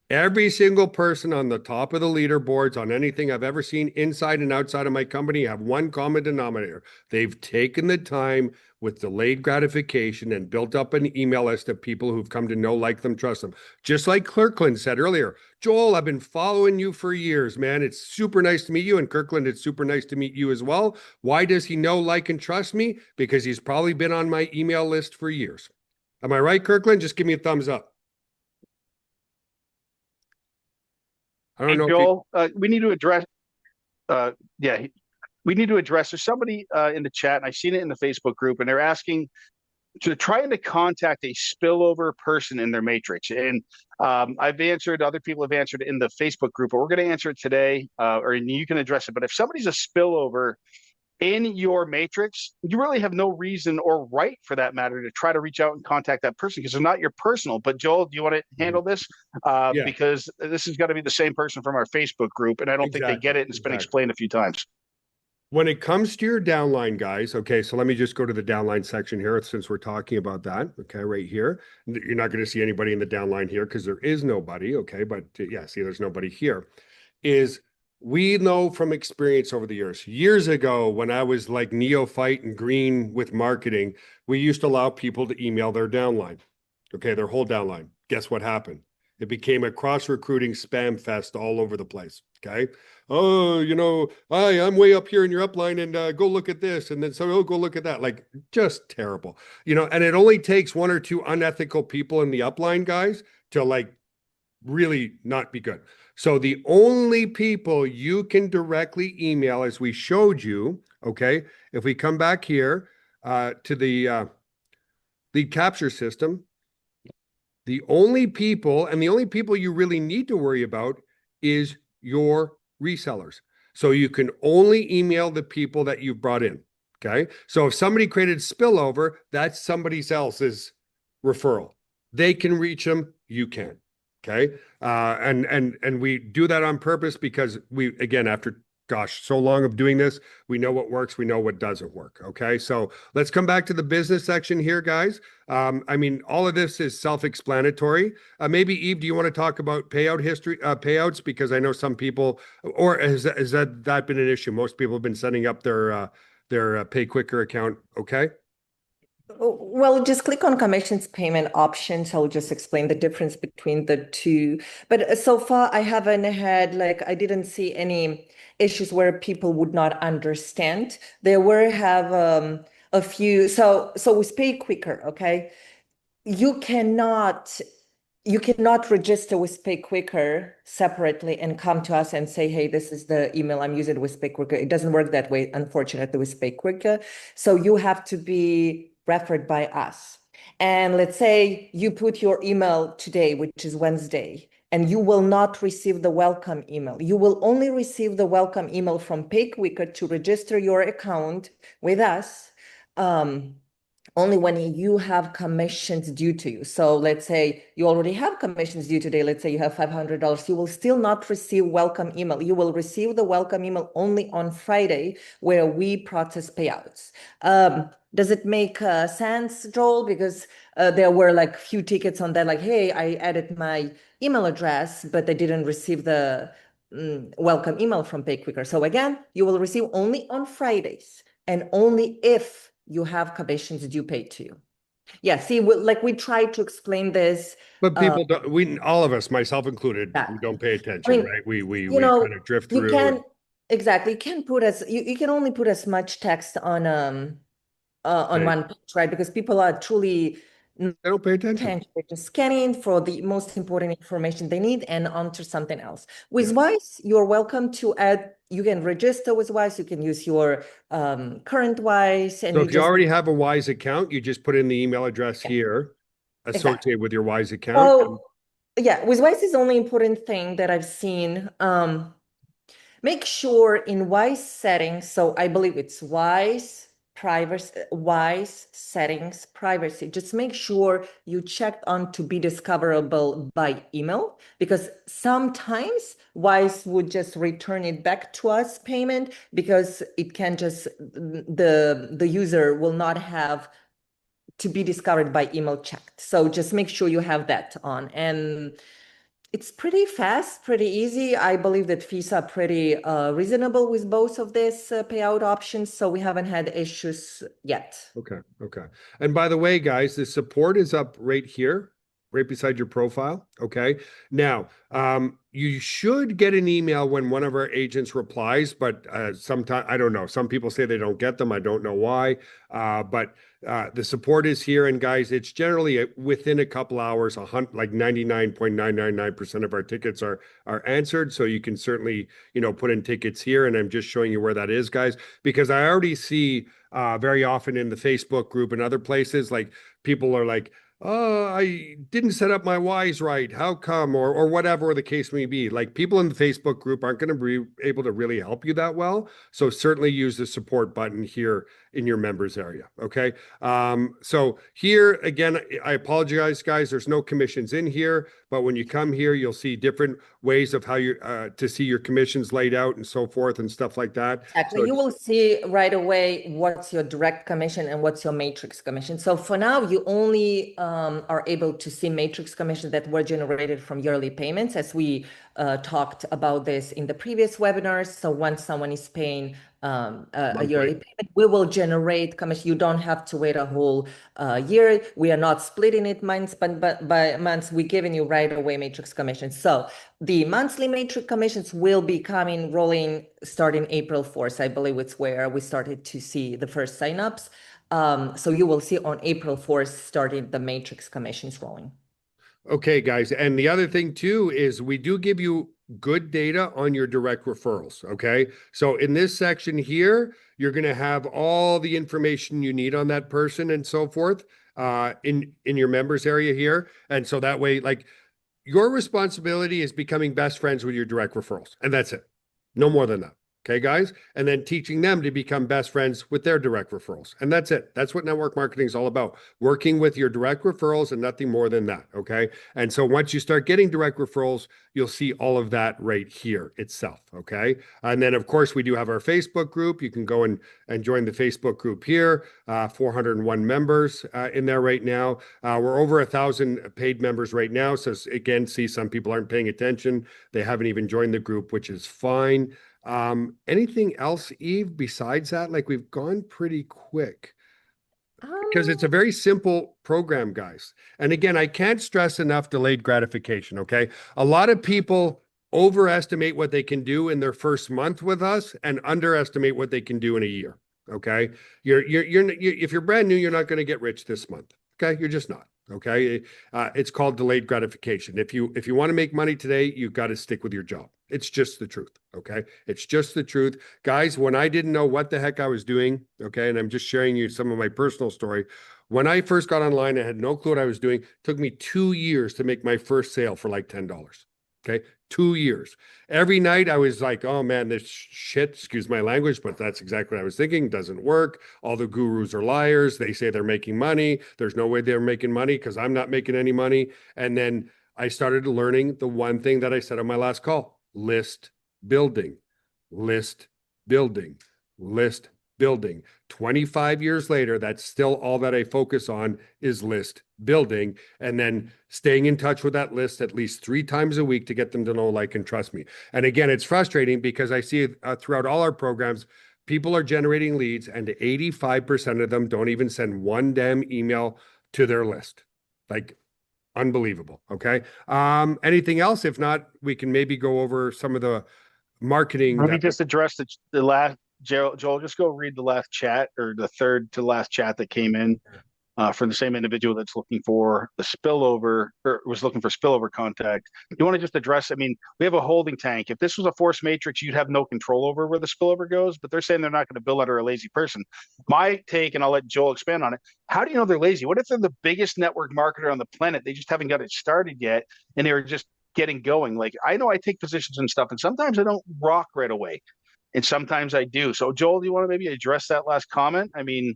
Every single person on the top of the leaderboards on anything I've ever seen inside and outside of my company have one common denominator. They've taken the time with delayed gratification and built up an email list of people who've come to know, like them, trust them. Just like Kirkland said earlier, Joel, I've been following you for years, man. It's super nice to meet you. And Kirkland, it's super nice to meet you as well. Why does he know, like, and trust me? Because he's probably been on my email list for years. Am I right, Kirkland? Just give me a thumbs up. I don't know. Joel, we need to address. We need to address. There's somebody in the chat, and I've seen it in the Facebook group, and they're asking to trying to contact a spillover person in their matrix. And I've answered. Other people have answered in the Facebook group, but we're going to answer it today, or you can address it. But if somebody's a spillover in your matrix, you really have no reason or right, for that matter, to try to reach out and contact that person because they're not your personal. But Joel, do you want to handle this? Yeah. Because this is going to be the same person from our Facebook group, and I don't think they get it, and it's been explained a few times. When it comes to your downline, guys, okay, so let me just go to the downline section here since we're talking about that. Okay, right here. You're not going to see anybody in the downline here because there is nobody. Okay, but yeah, see, there's nobody here. We know from experience over the years ago, when I was like neophyte and green with marketing, we used to allow people to email their downline. Okay, their whole downline. Guess what happened? It became a cross-recruiting spam fest all over the place. Okay. Oh, hi, I'm way up here in your upline and go look at this. And then go look at that. Like, just terrible. And it only takes one or two unethical people in the upline, guys, to like really not be good. So the only people you can directly email, as we showed you, okay, if we come back here to the lead capture system, the only people you really need to worry about is your resellers. So you can only email the people that you've brought in, okay? So if somebody created spillover, that's somebody else's referral. They can reach them, you can. Okay. And we do that on purpose because we, again, after so long of doing this, we know what works. We know what doesn't work. Okay. So let's come back to the business section here, guys. I mean, all of this is self-explanatory. Maybe Eve, do you want to talk about payout history, payouts? Because I know some people, or has that been an issue? Most people have been setting up their Pay Quicker account. Okay. Well, just click on commissions payment options. I'll just explain the difference between the two. But so far, I haven't had, I didn't see any issues where people would not understand. There have a few. So with Pay Quicker, okay, you cannot register with Pay Quicker separately and come to us and say, hey, this is the email I'm using with Pay Quicker. It doesn't work that way, unfortunately, with Pay Quicker. So you have to be referred by us. And let's say you put your email today, which is Wednesday, and you will not receive the welcome email. You will only receive the welcome email from Pay Quicker to register your account with us only when you have commissions due to you. So let's say you already have commissions due today. Let's say you have $500. You will still not receive welcome email. You will receive the welcome email only on Friday, where we process payouts. Does it make sense, Joel? Because there were like few tickets on that, like, hey, I added my email address, but I didn't receive the welcome email from PayQuicker. So again, you will receive only on Fridays, and only if you have commissions due paid to you. Yeah, see, we try to explain this. But people don't, all of us, myself included, we Exactly. don't pay attention, right? We kind of drift You through. can, exactly, you can put you can only put as much text on Right. one page, right? Because people are truly They don't pay attention. they're just scanning for the most important information they need and onto something else. With Yeah. Wise, you're welcome to add, you can register with Wise, you can use your current Wise, and So you if you just already have a Wise account, you just put in the email address here associated with your Wise account. So yeah, with Wise is the only important thing that I've seen. Make sure in Wise settings, so I believe it's Wise privacy, Wise settings privacy. Just make sure you checked on to be discoverable by email, because sometimes Wise would just return it back to us payment, because it can just the user will not have to be discovered by email checked. So just make sure you have that on. And it's pretty fast, pretty easy. I believe that fees are pretty reasonable with both of these payout options, so we haven't had issues yet. Okay. And by the way, guys, the support is up right here, right beside your profile. Okay. Now, you should get an email when one of our agents replies, but sometimes, I don't know. Some people say they don't get them. I don't know why. But the support is here. And guys, it's generally within a couple hours, like 99.999% of our tickets are answered. So you can certainly, put in tickets here. And I'm just showing you where that is, guys, because I already see very often in the Facebook group and other places, like people are like, oh, I didn't set up my Wise right. How come? Or whatever the case may be. Like, people in the Facebook group aren't going to be able to really help you that well. So certainly use the support button here in your members area. Okay. So here again, I apologize, guys. There's no commissions in here, but when you come here, you'll see different ways of how you to see your commissions laid out and so forth and stuff like that. Exactly. So you will see right away what's your direct commission and what's your matrix commission. So for now, you only are able to see matrix commissions that were generated from yearly payments, as we talked about this in the previous webinars. So once someone is paying a yearly payment, we will generate commission. You don't have to wait a whole year. We are not splitting it months, but by months, we're giving you right away matrix commissions. So the monthly matrix commissions will be rolling starting April 4th. I believe it's where we started to see the first signups. So you will see on April 4th starting the matrix commissions rolling. Okay, guys. And the other thing too is we do give you good data on your direct referrals. Okay. So in this section here, you're going to have all the information you need on that person and so forth in your members area here. And so that way, like, your responsibility is becoming best friends with your direct referrals. And that's it. No more than that. Okay, guys? And then teaching them to become best friends with their direct referrals. And that's it. That's what network marketing is all about. Working with your direct referrals and nothing more than that. Okay. And so once you start getting direct referrals, you'll see all of that right here itself. Okay. And then, of course, we do have our Facebook group. You can go and join the Facebook group here. 401 members in there right now. We're over 1,000 paid members right now. So again, see, some people aren't paying attention. They haven't even joined the group, which is fine. Anything else, Eve, besides that? Like, we've gone pretty quick because it's a very simple program, guys. And again, I can't stress enough delayed gratification. Okay. A lot of people overestimate what they can do in their first month with us and underestimate what they can do in a year. Okay. If you're brand new, you're not going to get rich this month. Okay. You're just not. Okay. It's called delayed gratification. If you want to make money today, you've got to stick with your job. It's just the truth. Okay. It's just the truth. Guys, when I didn't know what the heck I was doing, okay, and I'm just sharing you some of my personal story. When I first got online, I had no clue what I was doing. It took me 2 years to make my first sale for like $10. Okay. 2 years. Every night I was like, oh man, this shit, excuse my language, but that's exactly what I was thinking. Doesn't work. All the gurus are liars. They say they're making money. There's no way they're making money because I'm not making any money. And then I started learning the one thing that I said on my last call: list building, list building, list building. 25 years later, that's still all that I focus on is list building, and then staying in touch with that list at least 3 times a week to get them to know, like, and trust me. And again, it's frustrating because I see throughout all our programs, people are generating leads and 85% of them don't even send one damn email to their list. Like, unbelievable. Okay. Anything else? If not, we can maybe go over some of the marketing. Let me just address the last, Joel, just go read the last chat, or the third to last chat that came in from the same individual that's looking for the spillover, or was looking for spillover contact. You want to just address, I mean, we have a holding tank. If this was a force matrix, you'd have no control over where the spillover goes, but they're saying they're not going to bill out or a lazy person. My take, and I'll let Joel expand on it. How do you know they're lazy? What if they're the biggest network marketer on the planet? They just haven't got it started yet, and they're just getting going. Like, I know I take positions and stuff, and sometimes I don't rock right away, and sometimes I do. So Joel, do you want to maybe address that last comment? I mean,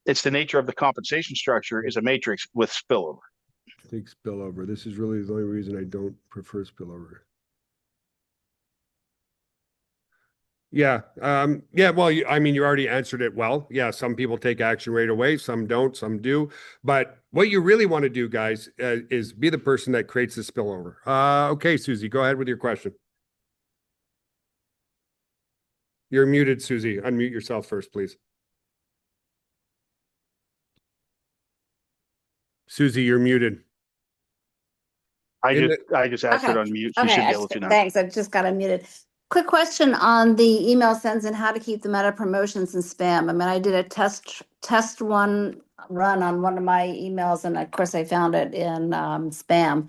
it's the nature of the compensation structure is a matrix with spillover. Take spillover. This is really the only reason I don't prefer spillover. Yeah. Yeah. Well, I mean, you already answered it well. Yeah. Some people take action right away. Some don't. Some do. But what you really want to do, guys, is be the person that creates the spillover. Okay, Susie, go ahead with your question. You're muted, Susie. Unmute yourself first, please. Susie, you're muted. I just asked her to unmute. She should be able to now. Thanks. I just got unmuted. Quick question on the email sends and how to keep them out of promotions and spam. I mean, I did a test run on one of my emails, and of course I found it in spam.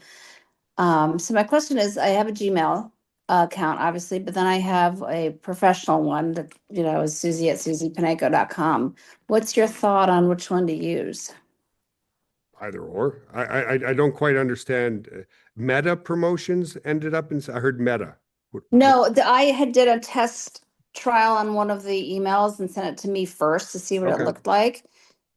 So my question is, I have a Gmail account, obviously, but then I have a professional one that, is Susie at susiepaneco.com. What's your thought on which one to use? Either or. I don't quite understand. Meta promotions ended up in, I heard Meta. No, I did a test trial on one of the emails and sent it to me first to see what it looked like.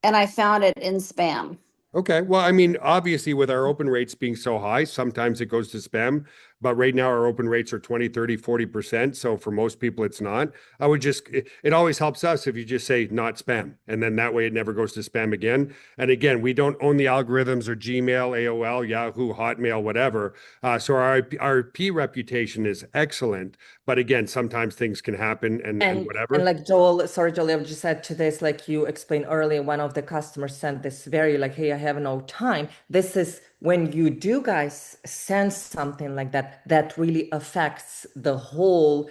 And I found it in spam. Okay. Well, I mean, obviously with our open rates being so high, sometimes it goes to spam, but right now our open rates are 20, 30, 40%. So for most people, it's not. I would just, it always helps us if you just say not spam. And then that way it never goes to spam again. And again, we don't own the algorithms or Gmail, AOL, Yahoo, Hotmail, whatever. So our IP reputation is excellent. But again, sometimes things can happen and whatever. And like Joel, sorry, Joel, I just said to this, like you explained earlier, one of the customers sent this very like, hey, I have no time. This is when you do guys send something like that, that really affects the whole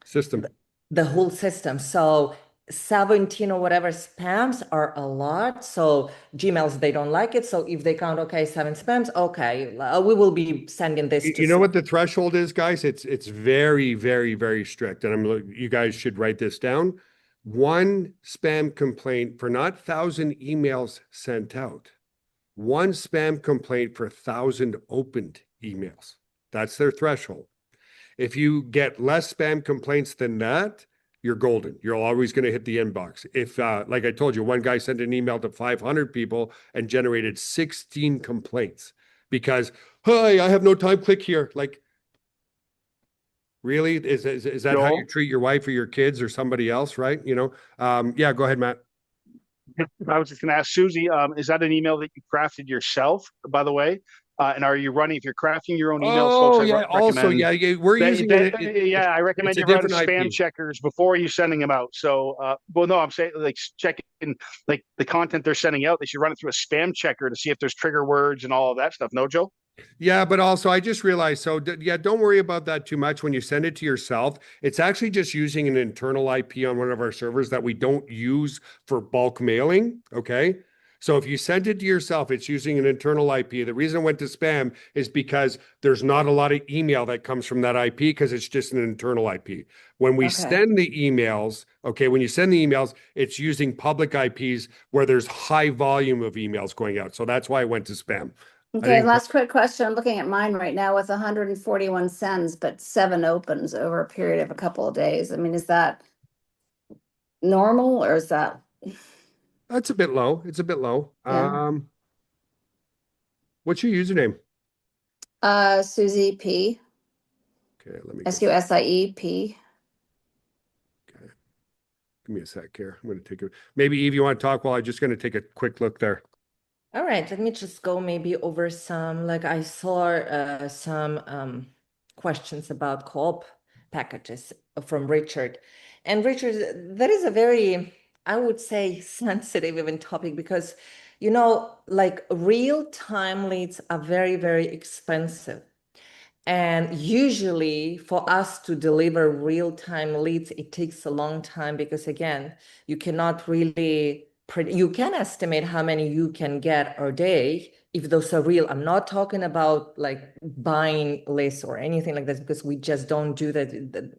system. The whole system. So 17 or whatever spams are a lot. So Gmails, they don't like it. So if they count, okay, 7 spams, okay, we will be sending this to you know what the threshold is, guys? It's very, very, very strict. And you guys should write this down. 1 spam complaint for not 1,000 emails sent out. 1 spam complaint for 1,000 opened emails. That's their threshold. If you get less spam complaints than that, you're golden. You're always going to hit the inbox. If, like I told you, one guy sent an email to 500 people and generated 16 complaints because, hey, I have no time, click here. Like, really? Is that Joel? how you treat your wife or your kids or somebody else, right? Yeah, go ahead, Matt. I was just going to ask Susie, is that an email that you crafted yourself, by the way? And are you running, if you're crafting your own emails, folks, I recommend we're using it. I recommend you run spam checkers before you sending them out. So, no, I'm saying like checking like the content they're sending out, they should run it through a spam checker to see if there's trigger words and all of that stuff. No, Joe? Yeah, but also I just realized, so yeah, don't worry about that too much when you send it to yourself. It's actually just using an internal IP on one of our servers that we don't use for bulk mailing, okay? So if you send it to yourself, it's using an internal IP. The reason it went to spam is because there's not a lot of email that comes from that IP because it's just an internal IP. When we send the emails, when you send the emails, it's using public IPs where there's high volume of emails going out. So that's why it went to spam. Okay, last quick question. I'm looking at mine right now with 141 sends, but 7 opens over a period of a couple of days. I mean, is that normal or is that? That's a bit low. It's a bit low. Yeah. What's your username? Susie P, Okay, let me go. SUSIEP. Okay. Give me a sec here. I'm going to take a, maybe Eve, you want to talk while I'm just going to take a quick look there. All right, let me just go maybe over some, like I saw some questions about co-op packages from Richard. And Richard, that is a very, I would say, sensitive even topic because, you know, like real-time leads are very, very expensive. And usually for us to deliver real-time leads, it takes a long time because again, you cannot really, you can estimate how many you can get a day if those are real. I'm not talking about like buying lists or anything like this because we just don't do that.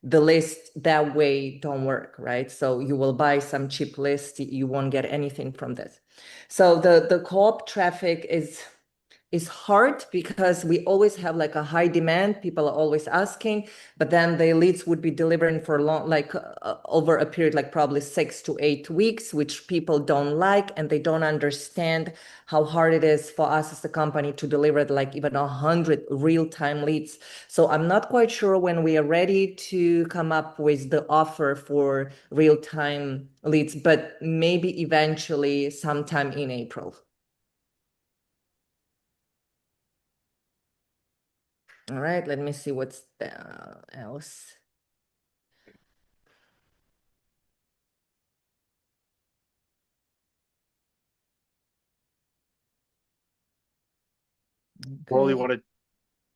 The list that way don't work, right? So you will buy some cheap list, you won't get anything from this. So the co-op traffic is hard because we always have like a high demand. People are always asking, but then the leads would be delivering for long, like over a period, like probably 6 to 8 weeks, which people don't like, and they don't understand how hard it is for us as a company to deliver like even 100 real-time leads. So I'm not quite sure when we are ready to come up with the offer for real-time leads, but maybe eventually sometime in April. All right, let me see what's else. Well, you want to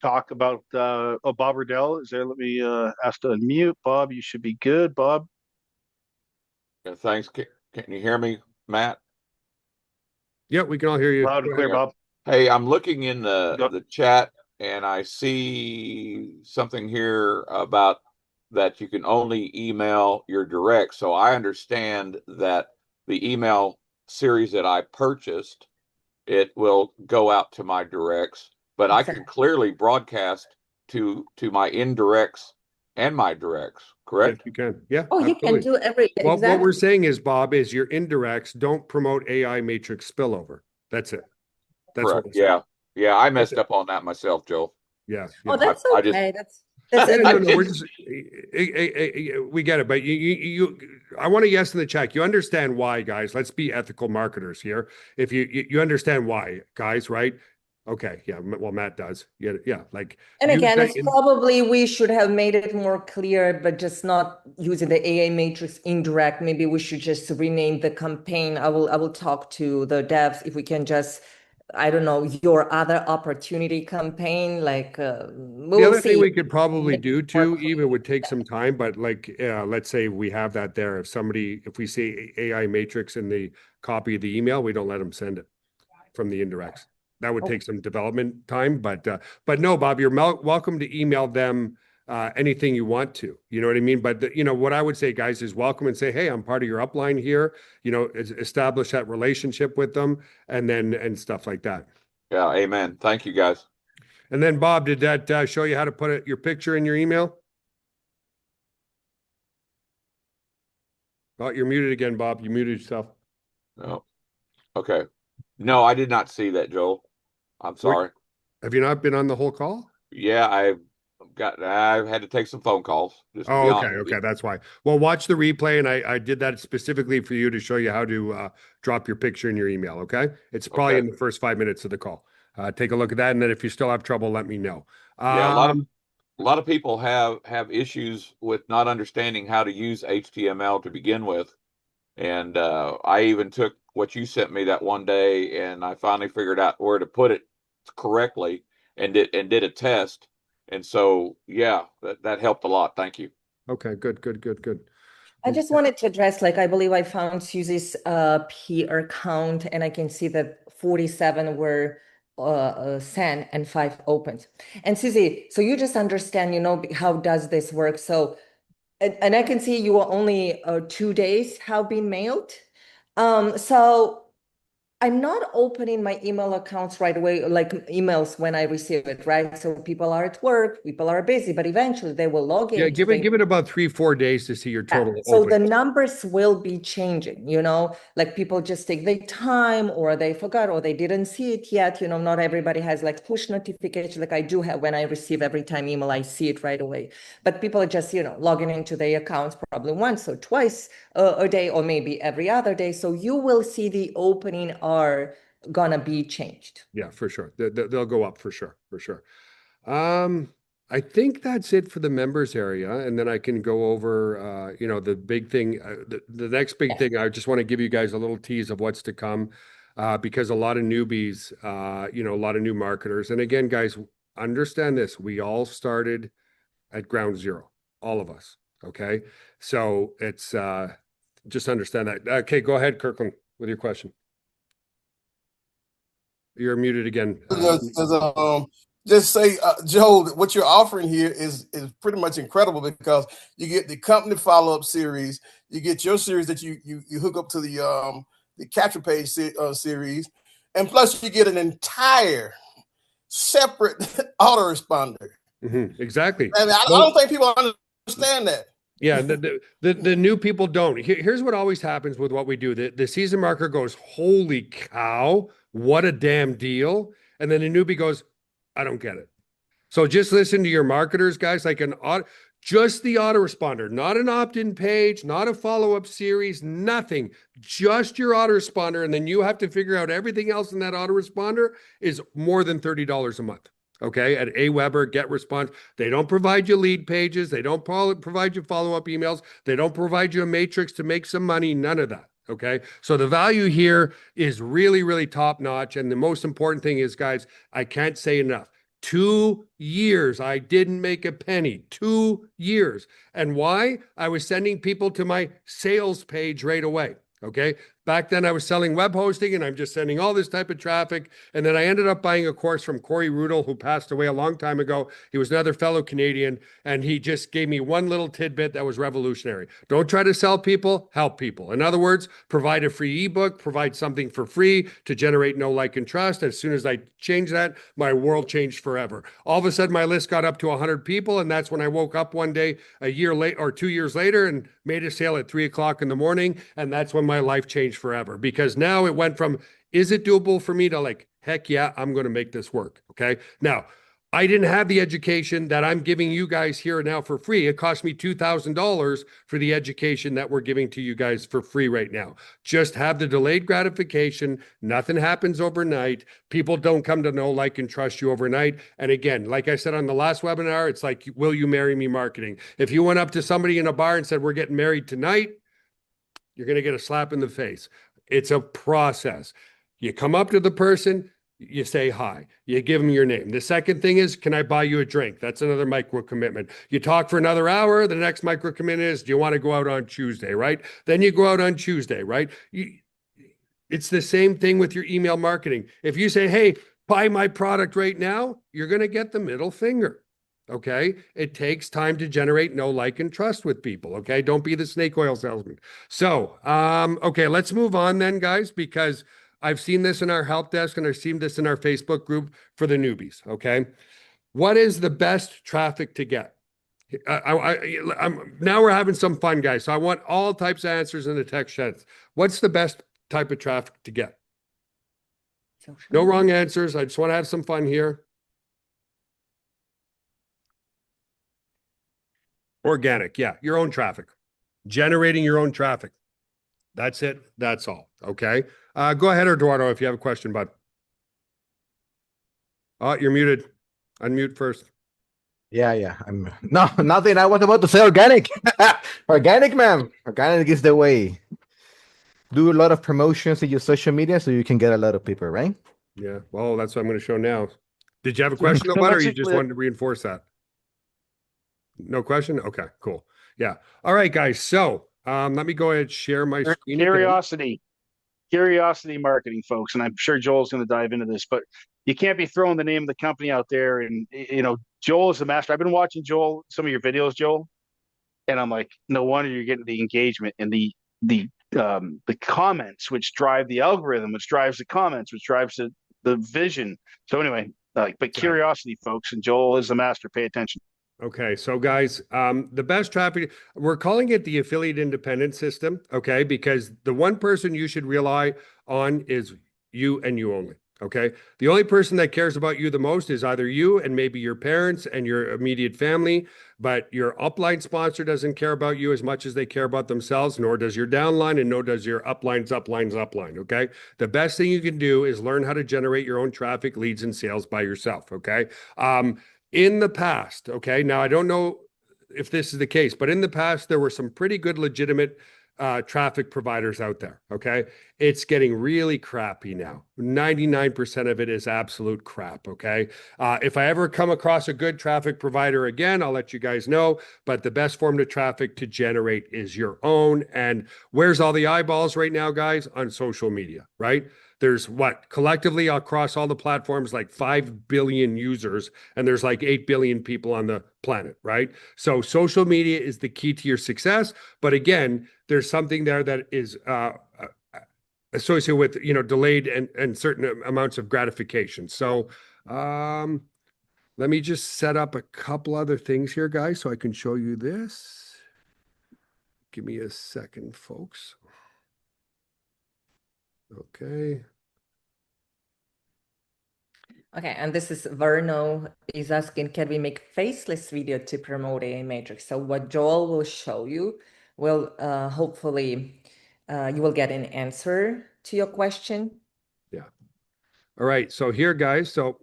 talk about Bob Riddell? Is there? Let me ask to unmute. Bob, you should be good. Bob. Yeah, thanks. Can you hear me, Matt? Yeah, we can all hear you. Loud and clear, Bob. Hey, I'm looking in Go. the chat and I see something here about that you can only email your direct. So I understand that the email series that I purchased, it will go out to my directs, but I can clearly broadcast to my indirects and my directs, Yes, correct? you can. Yeah. Oh, you can absolutely. do every, Well, what we're exactly. saying is, Bob, is your indirects don't promote AI matrix spillover. That's it. That's what Correct. we're saying. Yeah. Yeah, I That's messed it. up on that myself, Joe. Yeah. Oh, Yeah. that's I just okay. That's Yeah, no, it. we're just, we get it, but I want to yes in the chat. You understand why, guys? Let's be ethical marketers here. If you understand why, guys, right? Okay, yeah. Well, Matt does. Yeah, yeah. Like, And you again, it's say- probably we should have made it more clear, but just not using the AA matrix indirect. Maybe we should just rename the campaign. I will talk to the devs if we can just, I don't know, your other opportunity campaign. Like the we'll other thing see. we could probably Make it do more too, clear. even would take some time, but like, let's say we have that there. If we say AI matrix in the copy of the email, we don't let them send it from the indirects. That would take some development time, but no, Bob, you're welcome to email them anything you want to. You know what I mean? But you know what I would say, guys, is welcome and say, hey, I'm part of your upline here. You know, establish that relationship with them, and stuff like that. Yeah, amen. Thank you, guys. And then, Bob, did that show you how to put your picture in your email? Oh, you're muted again, Bob. You muted yourself. No. Okay. No, I did not see that, Joel. I'm sorry. Have you not been on the whole call? Yeah, I've had to take some phone calls, just to Oh, be okay, honest with you. okay, that's why. Well, watch the replay, and I did that specifically for you to show you how to drop your picture in your email. Okay, it's probably Okay. in the first 5 minutes of the call. Take a look at that, and then if you still have trouble, let me know. Yeah, a lot of people have issues with not understanding how to use HTML to begin with. And I even took what you sent me that one day, and I finally figured out where to put it correctly, and did a test. And so, yeah, that helped a lot. Thank you. Okay, good. I just wanted to address, like, I believe I found Susie's PR count, and I can see that 47 were sent and 5 opened. And Susie, so you just understand, you know, how does this work? So, and I can see you are only 2 days have been mailed. So I'm not opening my email accounts right away, like emails when I receive it, right? So people are at work, people are busy, but eventually they will log in. Yeah, give it about 3-4 days to see your total So the open. numbers will be changing, like people just take their time or they forgot or they didn't see it yet. Not everybody has like push notifications like I do have when I receive every time email, I see it right away. But people are just, logging into their accounts probably once or twice a day or maybe every other day. So you will see the opening are gonna be changed. Yeah, for sure. They'll go up for sure, for sure. I think that's it for the members area, and then I can go over, the big thing. The next big thing, I just want to give you guys a little tease of what's to come, because a lot of newbies, a lot of new marketers, and again, guys, understand this: we all started at ground zero, all of us. Okay, so it's just understand that. Okay, go ahead, Kirkland, with your question. You're muted again. Just say, Joe, what you're offering here is pretty much incredible because you get the company follow-up series, you get your series that you hook up to the capture page series, and plus you get an entire separate autoresponder. Exactly. And I don't think people understand that. Yeah, the new people don't. Here's what always happens with what we do. The season marker goes, holy cow, what a damn deal. And then the newbie goes, I don't get it. So just listen to your marketers, guys, like just the autoresponder, not an opt-in page, not a follow-up series, nothing, just your autoresponder. And then you have to figure out everything else in that autoresponder is more than $30 a month. Okay, at AWeber, Get Response, they don't provide you lead pages. They don't provide you follow-up emails. They don't provide you a matrix to make some money, none of that. Okay, so the value here is really, really top notch. And the most important thing is, guys, I can't say enough. 2 years, I didn't make a penny. 2 years. And why? I was sending people to my sales page right away. Okay. Back then I was selling web hosting and I'm just sending all this type of traffic. And then I ended up buying a course from Corey Rudel, who passed away a long time ago. He was another fellow Canadian. And he just gave me one little tidbit that was revolutionary. Don't try to sell people, help people. In other words, provide a free ebook, provide something for free to generate know, like, and trust. As soon as I changed that, my world changed forever. All of a sudden my list got up to 100 people. And that's when I woke up one day, a year late or 2 years later, and made a sale at 3 o'clock in the morning. And that's when my life changed forever, because now it went from, is it doable for me, to like, heck yeah, I'm going to make this work. Okay. Now, I didn't have the education that I'm giving you guys here now for free. It cost me $2,000 for the education that we're giving to you guys for free right now. Just have the delayed gratification. Nothing happens overnight. People don't come to know, like, and trust you overnight. And again, like I said on the last webinar, it's like, will you marry me marketing? If you went up to somebody in a bar and said, we're getting married tonight, you're going to get a slap in the face. It's a process. You come up to the person, you say hi, you give them your name. The second thing is, can I buy you a drink? That's another micro commitment. You talk for another hour. The next micro commitment is, do you want to go out on Tuesday, right? Then you go out on Tuesday, right? It's the same thing with your email marketing. If you say, hey, buy my product right now, you're going to get the middle finger. Okay. It takes time to generate know, like, and trust with people. Okay. Don't be the snake oil salesman. So, okay, let's move on then, guys, because I've seen this in our help desk and I've seen this in our Facebook group for the newbies. Okay. What is the best traffic to get? Now we're having some fun, guys. So I want all types of answers in the text chat. What's the best type of traffic to get? No wrong answers. I just want to have some fun here. Organic, yeah, your own traffic, generating your own traffic. That's it. That's all. Okay. Go ahead, Eduardo, if you have a question, bud. Oh, you're muted. Unmute first. Yeah. No, nothing. I was about to say organic. Organic, man. Organic is the way. Do a lot of promotions in your social media so you can get a lot of people, right? Yeah. Well, that's what I'm going to show now. Did you have a question, about, or you just wanted to reinforce that? No question? Okay, cool. Yeah. All right, guys. So let me go ahead and share my screen. Curiosity marketing, folks. And I'm sure Joel's going to dive into this, but you can't be throwing the name of the company out there. And, Joel is the master. I've been watching Joel, some of your videos, Joel, and I'm like, no wonder you're getting the engagement and the the comments, which drive the algorithm, which drives the comments, which drives the vision. So anyway, but curiosity, folks, and Joel is the master. Pay attention. Okay, so guys, the best traffic, we're calling it the affiliate independent system, okay? Because the one person you should rely on is you and you only, okay? The only person that cares about you the most is either you and maybe your parents and your immediate family, but your upline sponsor doesn't care about you as much as they care about themselves, nor does your downline, and nor does your upline, okay? The best thing you can do is learn how to generate your own traffic, leads, and sales by yourself, okay? In the past, okay, now I don't know if this is the case, but in the past, there were some pretty good legitimate traffic providers out there, okay? It's getting really crappy now. 99% of it is absolute crap, okay? If I ever come across a good traffic provider again, I'll let you guys know, but the best form of traffic to generate is your own. And where's all the eyeballs right now, guys? On social media, right? There's what collectively across all the platforms, like 5 billion users, and there's like 8 billion people on the planet, right? So social media is the key to your success. But again, there's something there that is associated with, you know, delayed and certain amounts of gratification. So let me just set up a couple other things here, guys, so I can show you this. Give me a second, folks. Okay. Okay, and this is Verno is asking, can we make faceless video to promote a matrix? So what Joel will show you will hopefully you will get an answer to your question. Yeah. All right. So here, guys. So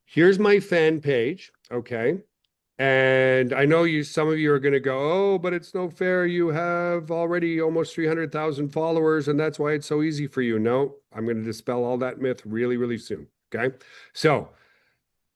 here's my fan page. Okay. And I know some of you are going to go, oh, but it's no fair. You have already almost 300,000 followers, and that's why it's so easy for you. No, I'm going to dispel all that myth really, really soon. Okay. So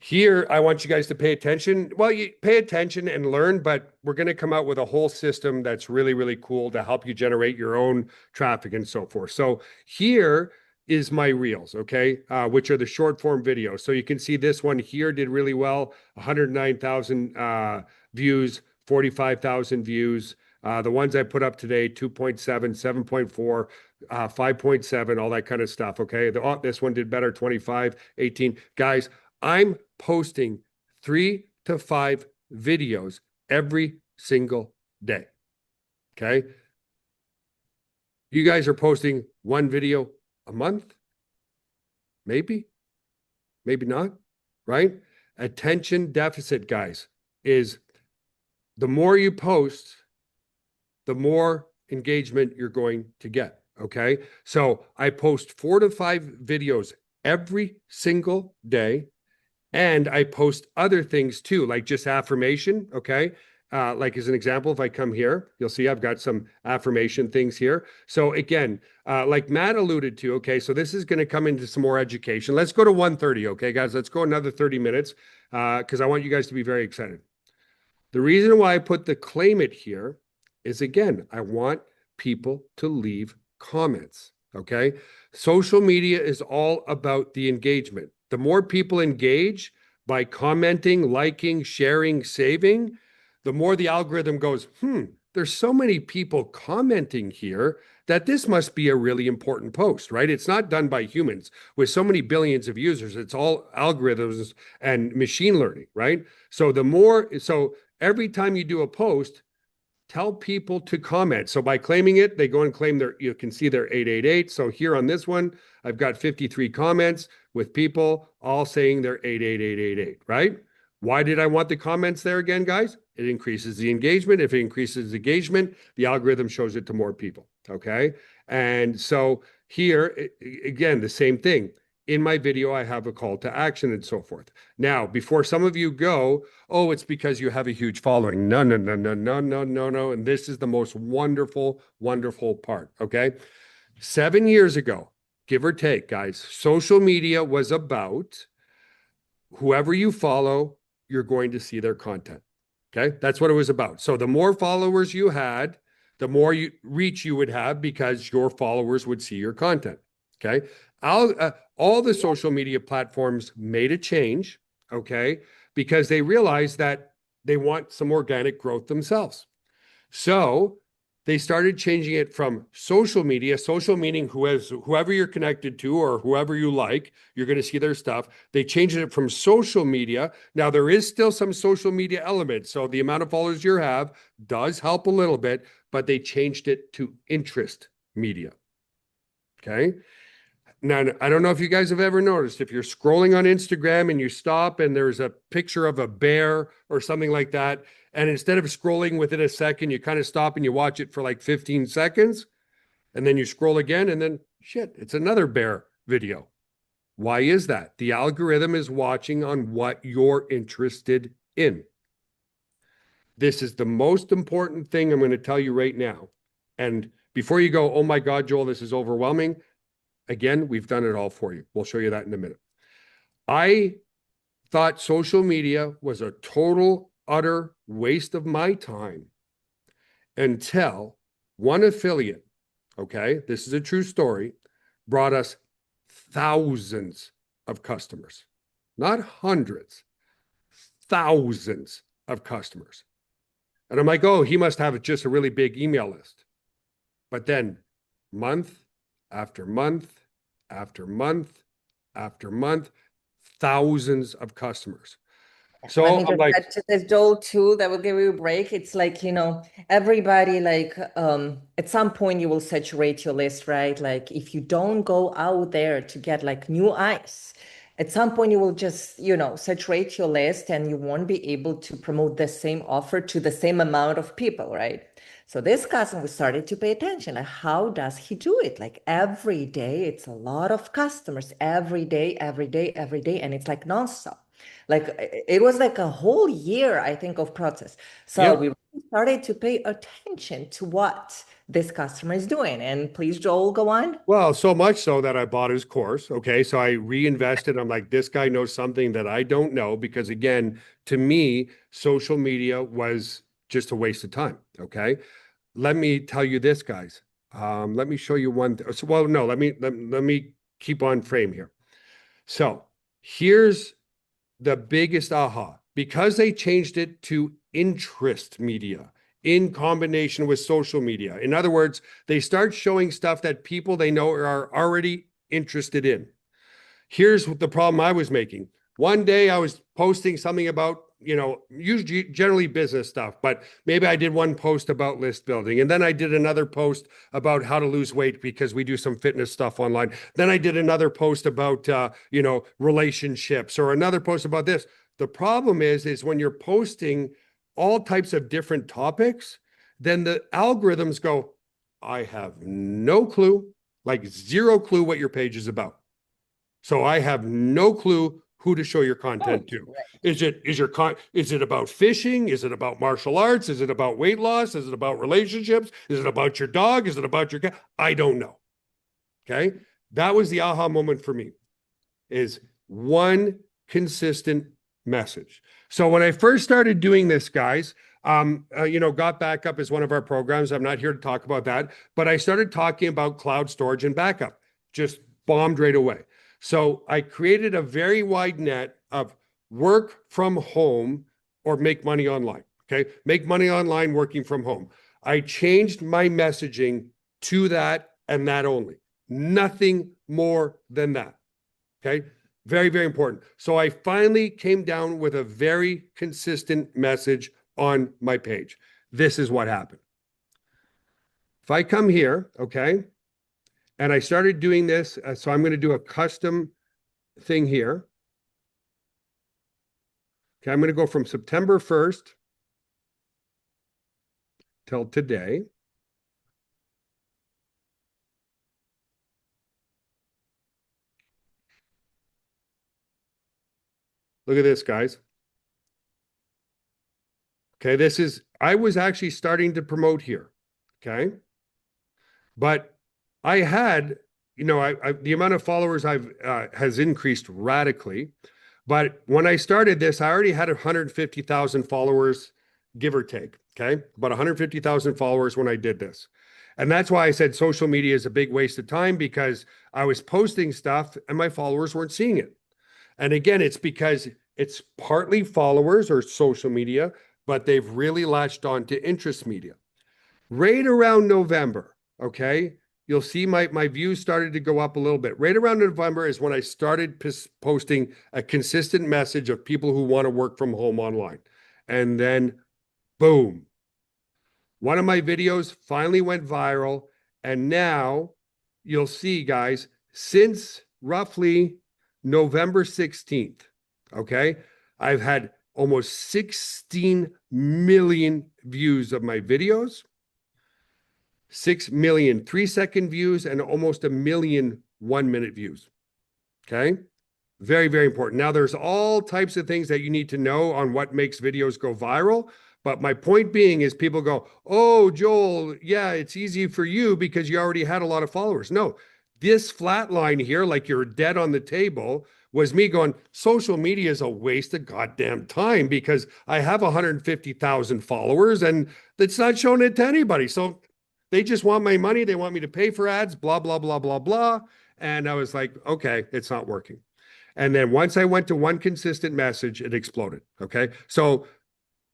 here, I want you guys to pay attention. Well, you pay attention and learn, but we're going to come out with a whole system that's really, really cool to help you generate your own traffic and so forth. So here is my reels, okay, which are the short form videos. So you can see this one here did really well, 109,000 views, 45,000 views. The ones I put up today, 2.7, 7.4, 5.7, all that kind of stuff, okay? This one did better, 25, 18. Guys, I'm posting 3 to 5 videos every single day, okay? You guys are posting 1 video a month, maybe not, right? Attention deficit, guys, is the more you post, the more engagement you're going to get, okay? So I post 4 to 5 videos every single day, and I post other things too, like just affirmation, okay? Like as an example, if I come here, you'll see I've got some affirmation things here. So again, like Matt alluded to, okay, so this is going to come into some more education. Let's go to 1:30, okay, guys? Let's go another 30 minutes because I want you guys to be very excited. The reason why I put the claim it here is, again, I want people to leave comments, okay? Social media is all about the engagement. The more people engage by commenting, liking, sharing, saving, the more the algorithm goes, there's so many people commenting here that this must be a really important post, right? It's not done by humans. With so many billions of users, it's all algorithms and machine learning, right? So every time you do a post, tell people to comment. So by claiming it, they go and claim you can see their 888. So here on this one, I've got 53 comments with people all saying they're 88888, right? Why did I want the comments there again, guys? It increases the engagement. If it increases engagement, the algorithm shows it to more people, okay? And so here, again, the same thing. In my video, I have a call to action and so forth. Now, before some of you go, oh, it's because you have a huge following. No. And this is the most wonderful, wonderful part, okay? 7 years ago, give or take, guys, social media was about whoever you follow, you're going to see their content, okay? That's what it was about. So the more followers you had, the more reach you would have because your followers would see your content, okay? All the social media platforms made a change, okay? Because they realized that they want some organic growth themselves. So they started changing it from social media, social meaning whoever you're connected to or whoever you like, you're going to see their stuff. They changed it from social media. Now there is still some social media elements. So the amount of followers you have does help a little bit, but they changed it to interest media. Okay. Now, I don't know if you guys have ever noticed, if you're scrolling on Instagram and you stop and there's a picture of a bear or something like that, and instead of scrolling within a second, you kind of stop and you watch it for like 15 seconds, and then you scroll again, and then shit, it's another bear video. Why is that? The algorithm is watching on what you're interested in. This is the most important thing I'm going to tell you right now. And before you go, oh my God, Joel, this is overwhelming. Again, we've done it all for you. We'll show you that in a minute. I thought social media was a total, utter waste of my time until one affiliate, okay, this is a true story, brought us thousands of customers, not hundreds, thousands of customers. And I'm like, oh, he must have just a really big email list. But then month after month after month after month, thousands of customers. So Let me I'm just like, add to this, Joel, too, that will give you a break. It's like, everybody, like, at some point you will saturate your list, right? Like, if you don't go out there to get like new eyes, at some point you will just, saturate your list and you won't be able to promote the same offer to the same amount of people, right? So this customer started to pay attention. Like, how does he do it? Like every day, it's a lot of customers every day, every day, every day, and it's like nonstop. Like it was like a whole year, I think, of process. So Yep. we started to pay attention to what this customer is doing. And please, Joel, go on. well, so much so that I bought his course. Okay. So I reinvested. I'm like, this guy knows something that I don't know, because again, to me, social media was just a waste of time. Okay. Let me tell you this, guys. Let me show you one. Well, no, let me keep on frame here. So here's the biggest aha, because they changed it to interest media in combination with social media. In other words, they start showing stuff that people they know are already interested in. Here's the problem I was making. One day I was posting something about, usually generally business stuff, but maybe I did one post about list building. And then I did another post about how to lose weight because we do some fitness stuff online. Then I did another post about, relationships, or another post about this. The problem is when you're posting all types of different topics, then the algorithms go, I have no clue, like zero clue what your page is about. So I have no clue who to show your content to. Is it about fishing? Is it about martial arts? Is it about weight loss? Is it about relationships? Is it about your dog? Is it about your cat? I don't know. Okay. That was the aha moment for me, is one consistent message. So when I first started doing this, guys, got backup is one of our programs. I'm not here to talk about that, but I started talking about cloud storage and backup, just bombed right away. So I created a very wide net of work from home or make money online. Okay. Make money online working from home. I changed my messaging to that and that only. Nothing more than that. Okay. Very, very important. So I finally came down with a very consistent message on my page. This is what happened. If I come here, okay, and I started doing this, so I'm going to do a custom thing here. Okay, I'm going to go from September 1st till today. Look at this, guys. Okay, I was actually starting to promote here. Okay. But I had, the amount of followers has increased radically. But when I started this, I already had 150,000 followers, give or take. Okay. About 150,000 followers when I did this. And that's why I said social media is a big waste of time, because I was posting stuff and my followers weren't seeing it. And again, it's because it's partly followers or social media, but they've really latched on to interest media. Right around November, okay, you'll see my views started to go up a little bit. Right around November is when I started posting a consistent message of people who want to work from home online. And then, boom, one of my videos finally went viral. And now you'll see, guys, since roughly November 16th, okay, I've had almost 16 million views of my videos, 6 million 3-second views, and almost a million 1-minute views. Okay. Very, very important. Now, there's all types of things that you need to know on what makes videos go viral. But my point being is people go, oh, Joel, yeah, it's easy for you because you already had a lot of followers. No, this flat line here, like you're dead on the table, was me going, social media is a waste of goddamn time because I have 150,000 followers and it's not showing it to anybody. So they just want my money. They want me to pay for ads, blah, blah, blah, blah, blah. And I was like, okay, it's not working. And then once I went to one consistent message, it exploded. Okay. So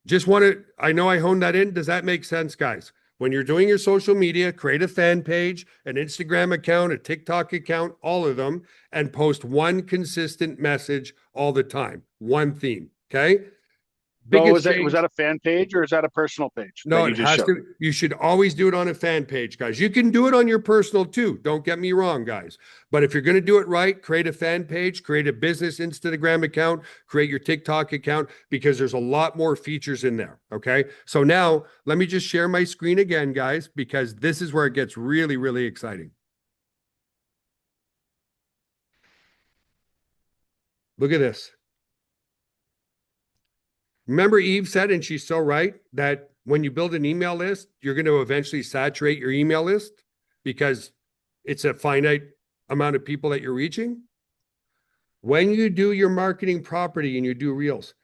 just want to, I know I honed that in. Does that make sense, guys? When you're doing your social media, create a fan page, an Instagram account, a TikTok account, all of them, and post one consistent message all the time, one theme. Okay. So Biggest change. was that a fan page or is that a personal page? No, that you it just has showed? to. You should always do it on a fan page, guys. You can do it on your personal too. Don't get me wrong, guys. But if you're going to do it right, create a fan page, create a business Instagram account, create your TikTok account, because there's a lot more features in there. Okay. So now let me just share my screen again, guys, because this is where it gets really, really exciting. Look at this. Remember Eve said, and she's so right, that when you build an email list, you're going to eventually saturate your email list because it's a finite amount of people that you're reaching. When you do your marketing property and you do reels,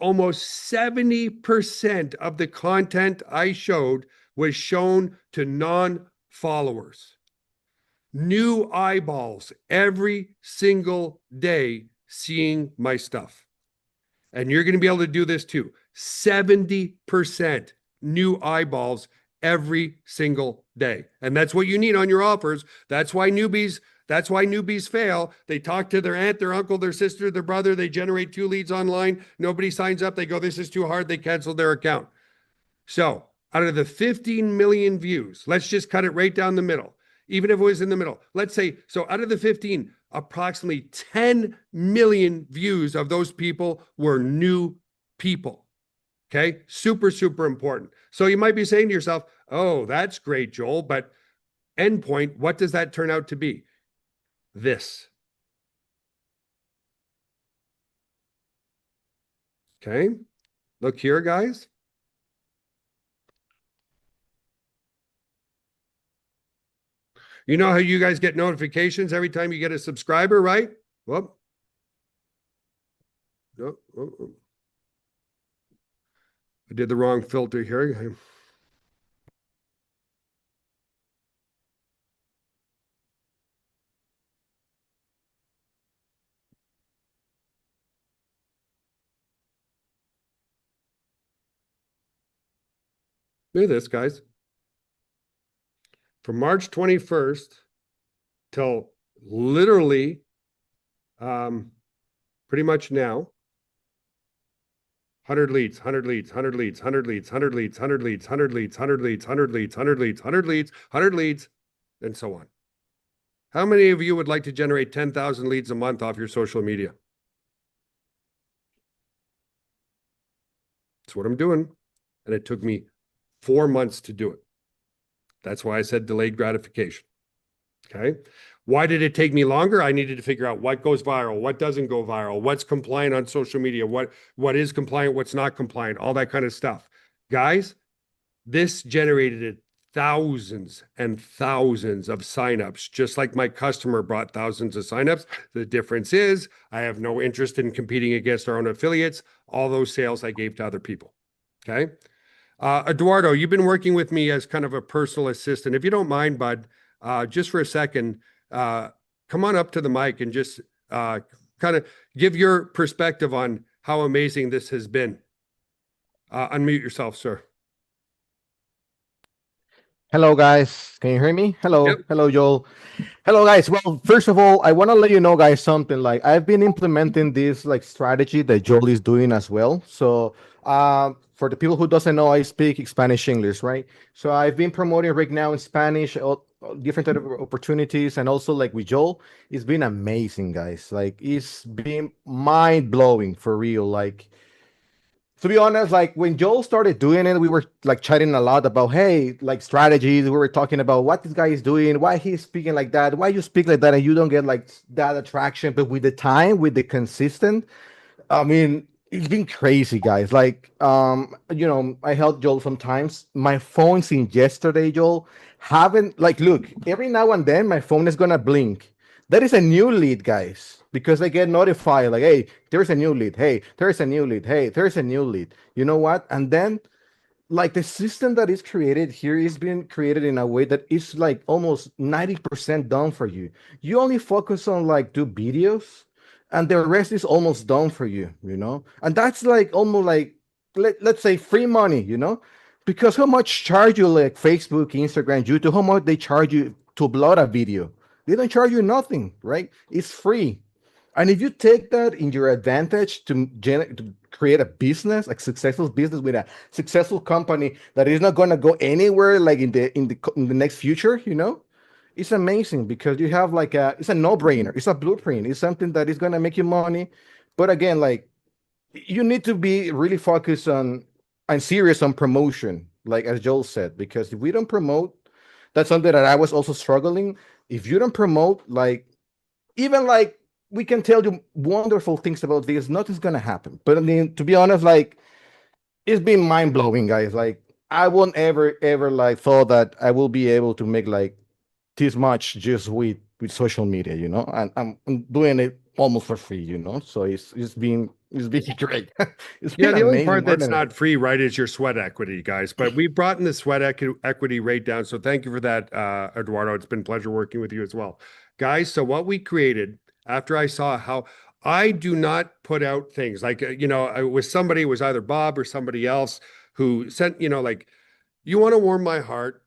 almost 70% of the content I showed was shown to non-followers. New eyeballs every single day seeing my stuff. And you're going to be able to do this too. 70% new eyeballs every single day. And that's what you need on your offers. That's why newbies fail. They talk to their aunt, their uncle, their sister, their brother. They generate 2 leads online. Nobody signs up. They go, this is too hard. They cancel their account. So out of the 15 million views, let's just cut it right down the middle. Even if it was in the middle, let's say, so out of the 15, approximately 10 million views of those people were new people. Okay. Super, super important. So you might be saying to yourself, oh, that's great, Joel, but endpoint, what does that turn out to be? This. Okay. Look here, guys. You know how you guys get notifications every time you get a subscriber, right? Well, no, I did the wrong filter here. Look at this, guys. From March 21st till literally pretty much now, 100 leads, 100 leads, 100 leads, 100 leads, 100 leads, 100 leads, 100 leads, 100 leads, 100 leads, 100 leads, 100 leads, 100 leads, and so on. How many of you would like to generate 10,000 leads a month off your social media? That's what I'm doing. And it took me 4 months to do it. That's why I said delayed gratification. Okay. Why did it take me longer? I needed to figure out what goes viral, what doesn't go viral, what's compliant on social media, what is compliant, what's not compliant, all that kind of stuff. Guys, this generated thousands and thousands of signups, just like my customer brought thousands of signups. The difference is I have no interest in competing against our own affiliates. All those sales I gave to other people. Okay. Eduardo, you've been working with me as kind of a personal assistant. If you don't mind, bud, just for a second, come on up to the mic and just kind of give your perspective on how amazing this has been. Unmute yourself, sir. Hello, guys. Can you hear me? Hello. Yep. Hello, Joel. Hello, guys. Well, first of all, I want to let you know, guys, something like I've been implementing this like strategy that Joel is doing as well. So, for the people who doesn't know, I speak Spanish English, right? So I've been promoting right now in Spanish, all different type of opportunities, and also like with Joel, it's been amazing, guys. Like it's been mind blowing for real. Like to be honest, like when Joel started doing it, we were like chatting a lot about, hey, like strategies. We were talking about what this guy is doing, why he's speaking like that, why you speak like that, and you don't get like that attraction. But with the time, with the consistent, I mean, it's been crazy, guys. Like, I helped Joel sometimes. My phone since yesterday, Joel, haven't like look, every now and then my phone is gonna blink. That is a new lead, guys, because I get notified like, hey, there's a new lead. Hey, there's a new lead. Hey, there's a new lead. You know what? And then like the system that is created here is being created in a way that is like almost 90% done for you. You only focus on like do videos and the rest is almost done for you, and that's like almost like let's say free money, because how much charge you like Facebook, Instagram, YouTube, how much they charge you to upload a video? They don't charge you nothing, right? It's free. And if you take that in your advantage to create a business, like successful business with a successful company that is not going to go anywhere, like in the next future, it's amazing because you have like it's a no-brainer. It's a blueprint. It's something that is going to make you money. But again, like you need to be really focused on and serious on promotion, like as Joel said, because if we don't promote, that's something that I was also struggling. If you don't promote, like even like we can tell you wonderful things about this, nothing's gonna happen. But I mean, to be honest, like it's been mind blowing, guys. Like I won't ever like thought that I will be able to make like this much just with social media, and I'm doing it almost for free, So it's been great. It's Yeah, been the only amazing. part More that's than not free, right, is your sweat equity, guys. But we brought in the sweat equity rate down. So thank you for that, Eduardo. It's been a pleasure working with you as well. Guys, so what we created after I saw how I do not put out things like, with somebody, it was either Bob or somebody else who sent, like, you want to warm my heart.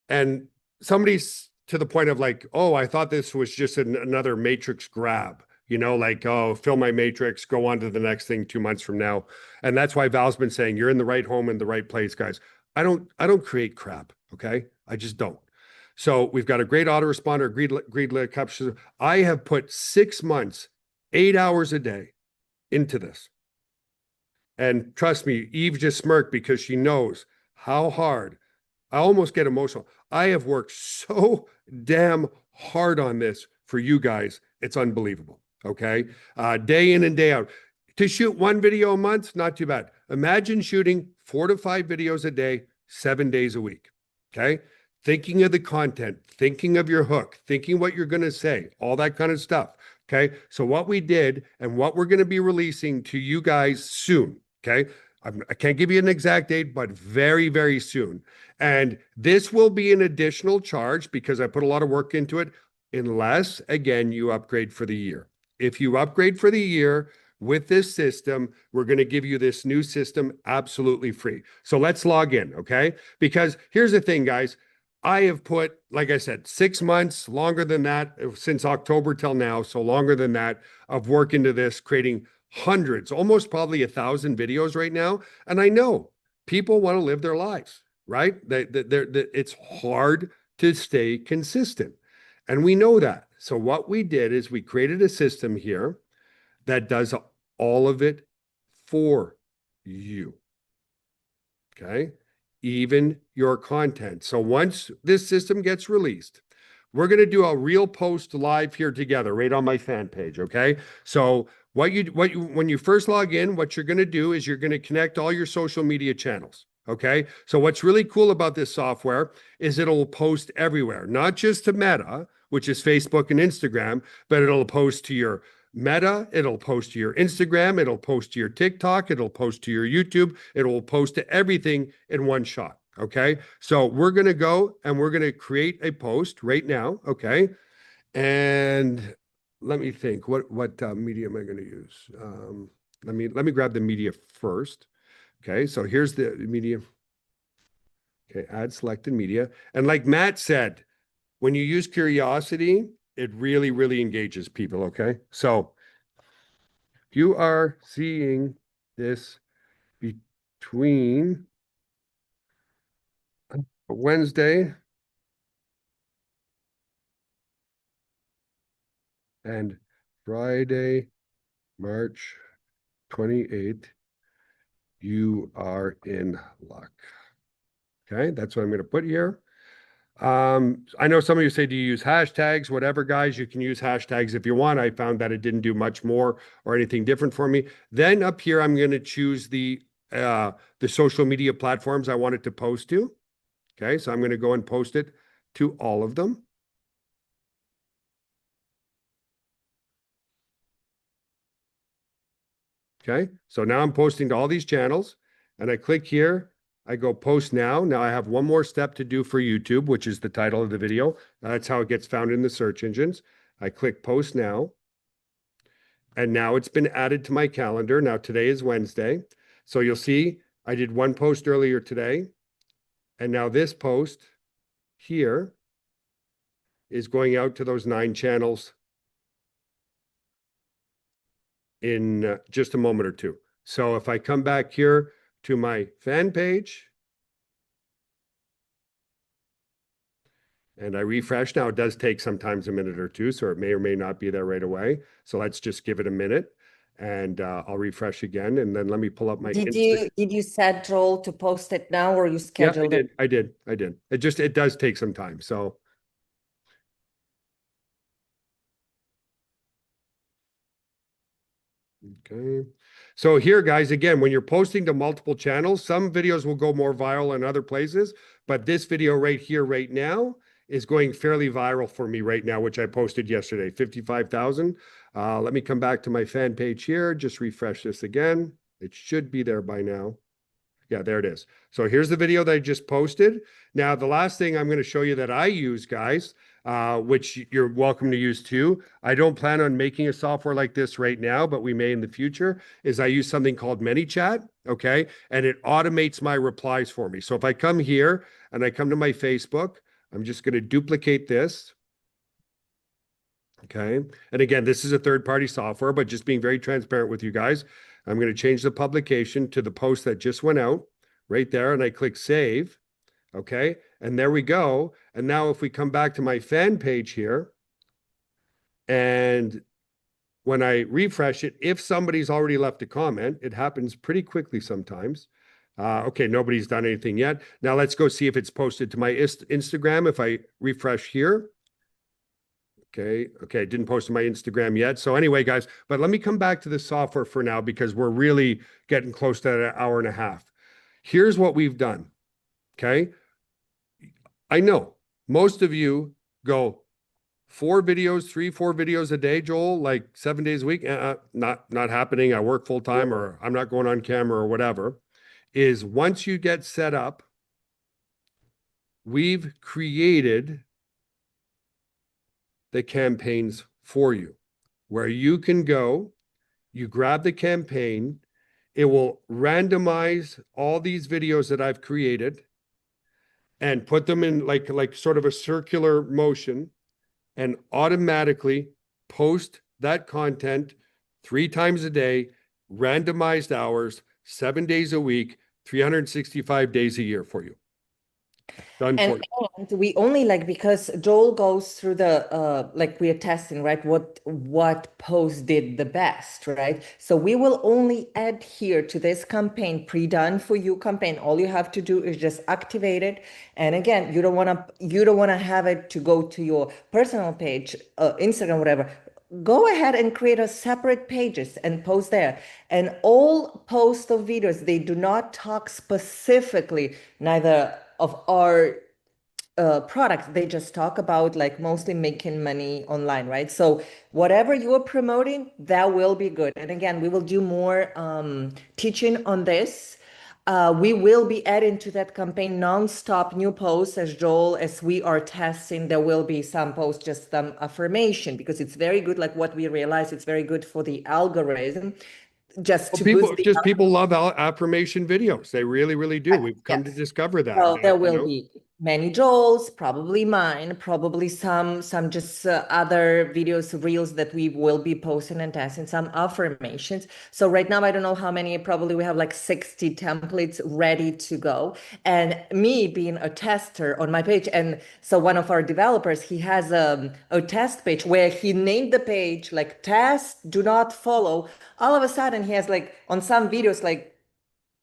And somebody's to the point of like, oh, I thought this was just another matrix grab, like, oh, fill my matrix, go on to the next thing 2 months from now. And that's why Val's been saying you're in the right home in the right place, guys. I don't create crap. Okay. I just don't. So we've got a great autoresponder, agreed capture. I have put 6 months, 8 hours a day into this. And trust me, Eve just smirked because she knows how hard. I almost get emotional. I have worked so damn hard on this for you guys. It's unbelievable. Okay. Day in and day out. To shoot one video a month, not too bad. Imagine shooting 4 to 5 videos a day, 7 days a week. Okay. Thinking of the content, thinking of your hook, thinking what you're going to say, all that kind of stuff. Okay. So, what we did and what we're going to be releasing to you guys soon. Okay. I can't give you an exact date, but very, very soon. And this will be an additional charge because I put a lot of work into it, unless, again, you upgrade for the year. If you upgrade for the year with this system, we're going to give you this new system absolutely free. So let's log in, okay? Because here's the thing, guys. I have put, like I said, 6 months, longer than that, since October till now, so longer than that, of work into this, creating hundreds, almost probably 1,000 videos right now. And I know people want to live their lives, right? It's hard to stay consistent. And we know that. So what we did is we created a system here that does all of it for you. Okay. Even your content. So once this system gets released, we're going to do a real post live here together right on my fan page. Okay. So when you first log in, what you're going to do is you're going to connect all your social media channels. Okay. So what's really cool about this software is it'll post everywhere, not just to Meta, which is Facebook and Instagram, but it'll post to your Meta, it'll post to your Instagram, it'll post to your TikTok, it'll post to your YouTube, it'll post to everything in one shot. Okay. So we're going to go and we're going to create a post right now. Okay. And let me think, what media am I going to use? Let me grab the media first. Okay. So here's the media. Okay, add selected media. And like Matt said, when you use curiosity, it really, really engages people, okay? So you are seeing this between Wednesday and Friday, March 28th. You are in luck. Okay, that's what I'm going to put here. I know some of you say, do you use hashtags? Whatever, guys, you can use hashtags if you want. I found that it didn't do much more or anything different for me. Then up here, I'm going to choose the social media platforms I want it to post to. Okay, so I'm going to go and post it to all of them. Okay, so now I'm posting to all these channels and I click here. I go post now. Now I have one more step to do for YouTube, which is the title of the video. That's how it gets found in the search engines. I click post now. And now it's been added to my calendar. Now today is Wednesday. So you'll see I did one post earlier today. And now this post here is going out to those 9 channels in just a moment or two. So if I come back here to my fan page and I refresh, now it does take sometimes a minute or two, so it may or may not be there right away. So let's just give it a minute and I'll refresh again. And then let me pull up my Did you set Joel to post it now, or you scheduled it? I did. It does take some time. So okay. So here, guys, again, when you're posting to multiple channels, some videos will go more viral in other places, but this video right here, right now, is going fairly viral for me right now, which I posted yesterday, 55,000. Let me come back to my fan page here, just refresh this again. It should be there by now. Yeah, there it is. So here's the video that I just posted. Now, the last thing I'm going to show you that I use, guys, which you're welcome to use too. I don't plan on making a software like this right now, but we may in the future, is I use something called ManyChat, okay? And it automates my replies for me. So if I come here and I come to my Facebook, I'm just going to duplicate this. Okay. And again, this is a third-party software, but just being very transparent with you guys, I'm going to change the publication to the post that just went out right there. And I click save. Okay. And there we go. And now if we come back to my fan page here, and when I refresh it, if somebody's already left a comment, it happens pretty quickly sometimes. Okay, nobody's done anything yet. Now let's go see if it's posted to my Instagram. If I refresh here. Okay, didn't post to my Instagram yet. So anyway, guys, but let me come back to the software for now because we're really getting close to an hour and a half. Here's what we've done, okay? I know most of you go 4 videos, 3-4 videos a day, Joel, like 7 days a week. Not happening. I work full time, or I'm not going on camera or whatever. Is once you get set up, we've created the campaigns for you, where you can go, you grab the campaign, it will randomize all these videos that I've created and put them in like sort of a circular motion and automatically post that content 3 times a day, randomized hours, 7 days a week, 365 days a year for you. Done for you. And we only because Joel goes through the we are testing, right? What post did the best, right? So we will only add here to this campaign, pre-done for you campaign. All you have to do is just activate it. And again, you don't want to have it to go to your personal page, Instagram, whatever. Go ahead and create a separate pages and post there. And all posts of videos, they do not talk specifically neither of our products. They just talk about mostly making money online, right? So whatever you are promoting, that will be good. And again, we will do more teaching on this. We will be adding to that campaign non-stop new posts as we are testing. There will be some posts, just some affirmation, because it's very good. Like what we realize, it's very good for the algorithm. just Well, to people boost the just people love affirmation videos. They really, really do. We've come to Yes. discover that. So there you will know? be many Joels, probably mine, probably some just other videos, reels that we will be posting and testing, some affirmations. So right now, I don't know how many, probably we have like 60 templates ready to go. And me being a tester on my page, and so one of our developers, he has a test page where he named the page like test, do not follow. All of a sudden, he has like on some videos, like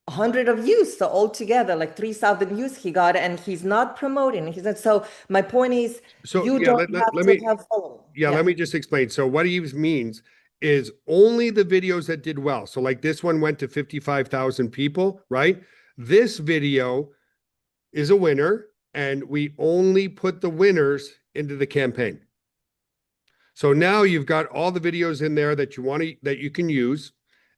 100 of views, so altogether like 3,000 views he got, and he's not promoting. He said, so my point is, So you yeah, don't let, let, have let to me have following. yeah, let me just explain. So what he means is only the videos that did well. So like this one went to 55,000 people, right? This video is a winner, and we only put the winners into the campaign. So now you've got all the videos in there that you can use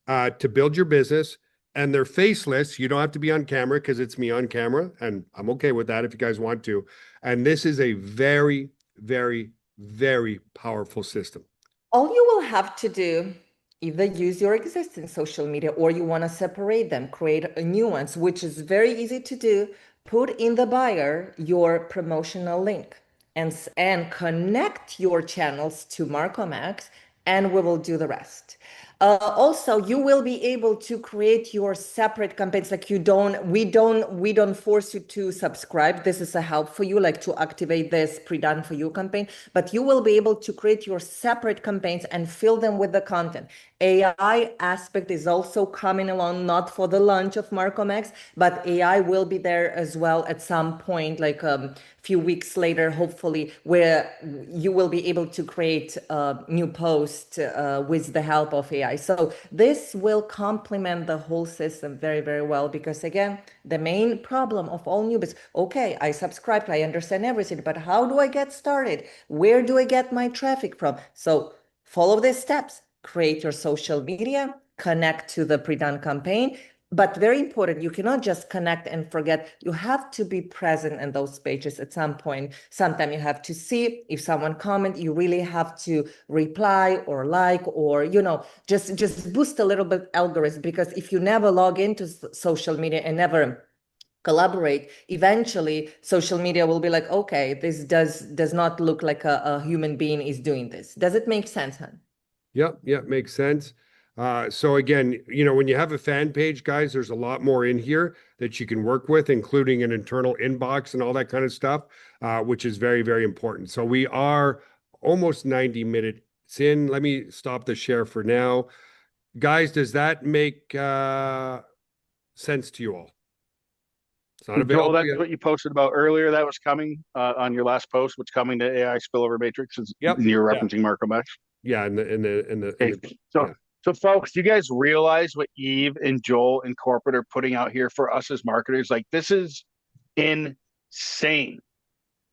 to build your business, and they're faceless. You don't have to be on camera because it's me on camera, and I'm okay with that if you guys want to. And this is a very, very, very powerful system. All you will have to do, either use your existing social media or you want to separate them, create a new ones, which is very easy to do. Put in the buyer your promotional link and connect your channels to MarcoMax, and we will do the rest. Also, you will be able to create your separate campaigns. Like we don't force you to subscribe. This is a help for you, like to activate this pre-done for you campaign, but you will be able to create your separate campaigns and fill them with the content. AI aspect is also coming along, not for the launch of MarcoMax, but AI will be there as well at some point, like few weeks later, hopefully, where you will be able to create a new post with the help of AI. So this will complement the whole system very, very well, because again, the main problem of all newbies, okay, I subscribed, I understand everything, but how do I get started? Where do I get my traffic from? So follow these steps, create your social media, connect to the pre-done campaign. But very important, you cannot just connect and forget. You have to be present in those pages at some point. Sometimes you have to see if someone comment, you really have to reply or like, or, just boost a little bit algorithm, because if you never log into social media and never collaborate, eventually social media will be like, okay, this does not look like a human being is doing this. Does it make sense, hon? Yep, makes sense. So again, when you have a fan page, guys, there's a lot more in here that you can work with, including an internal inbox and all that kind of stuff, which is very, very important. So we are almost 90 minutes in. Let me stop the share for now. Guys, does that make sense to you all? It's not Joel, available that's yet. what you posted about earlier. That was coming on your last post. What's coming to AI spillover matrix is Yep. you're referencing MarcoMax. Yeah, So folks, do you guys realize what Eve and Joel and corporate are putting out here for us as marketers? Like, this is insane.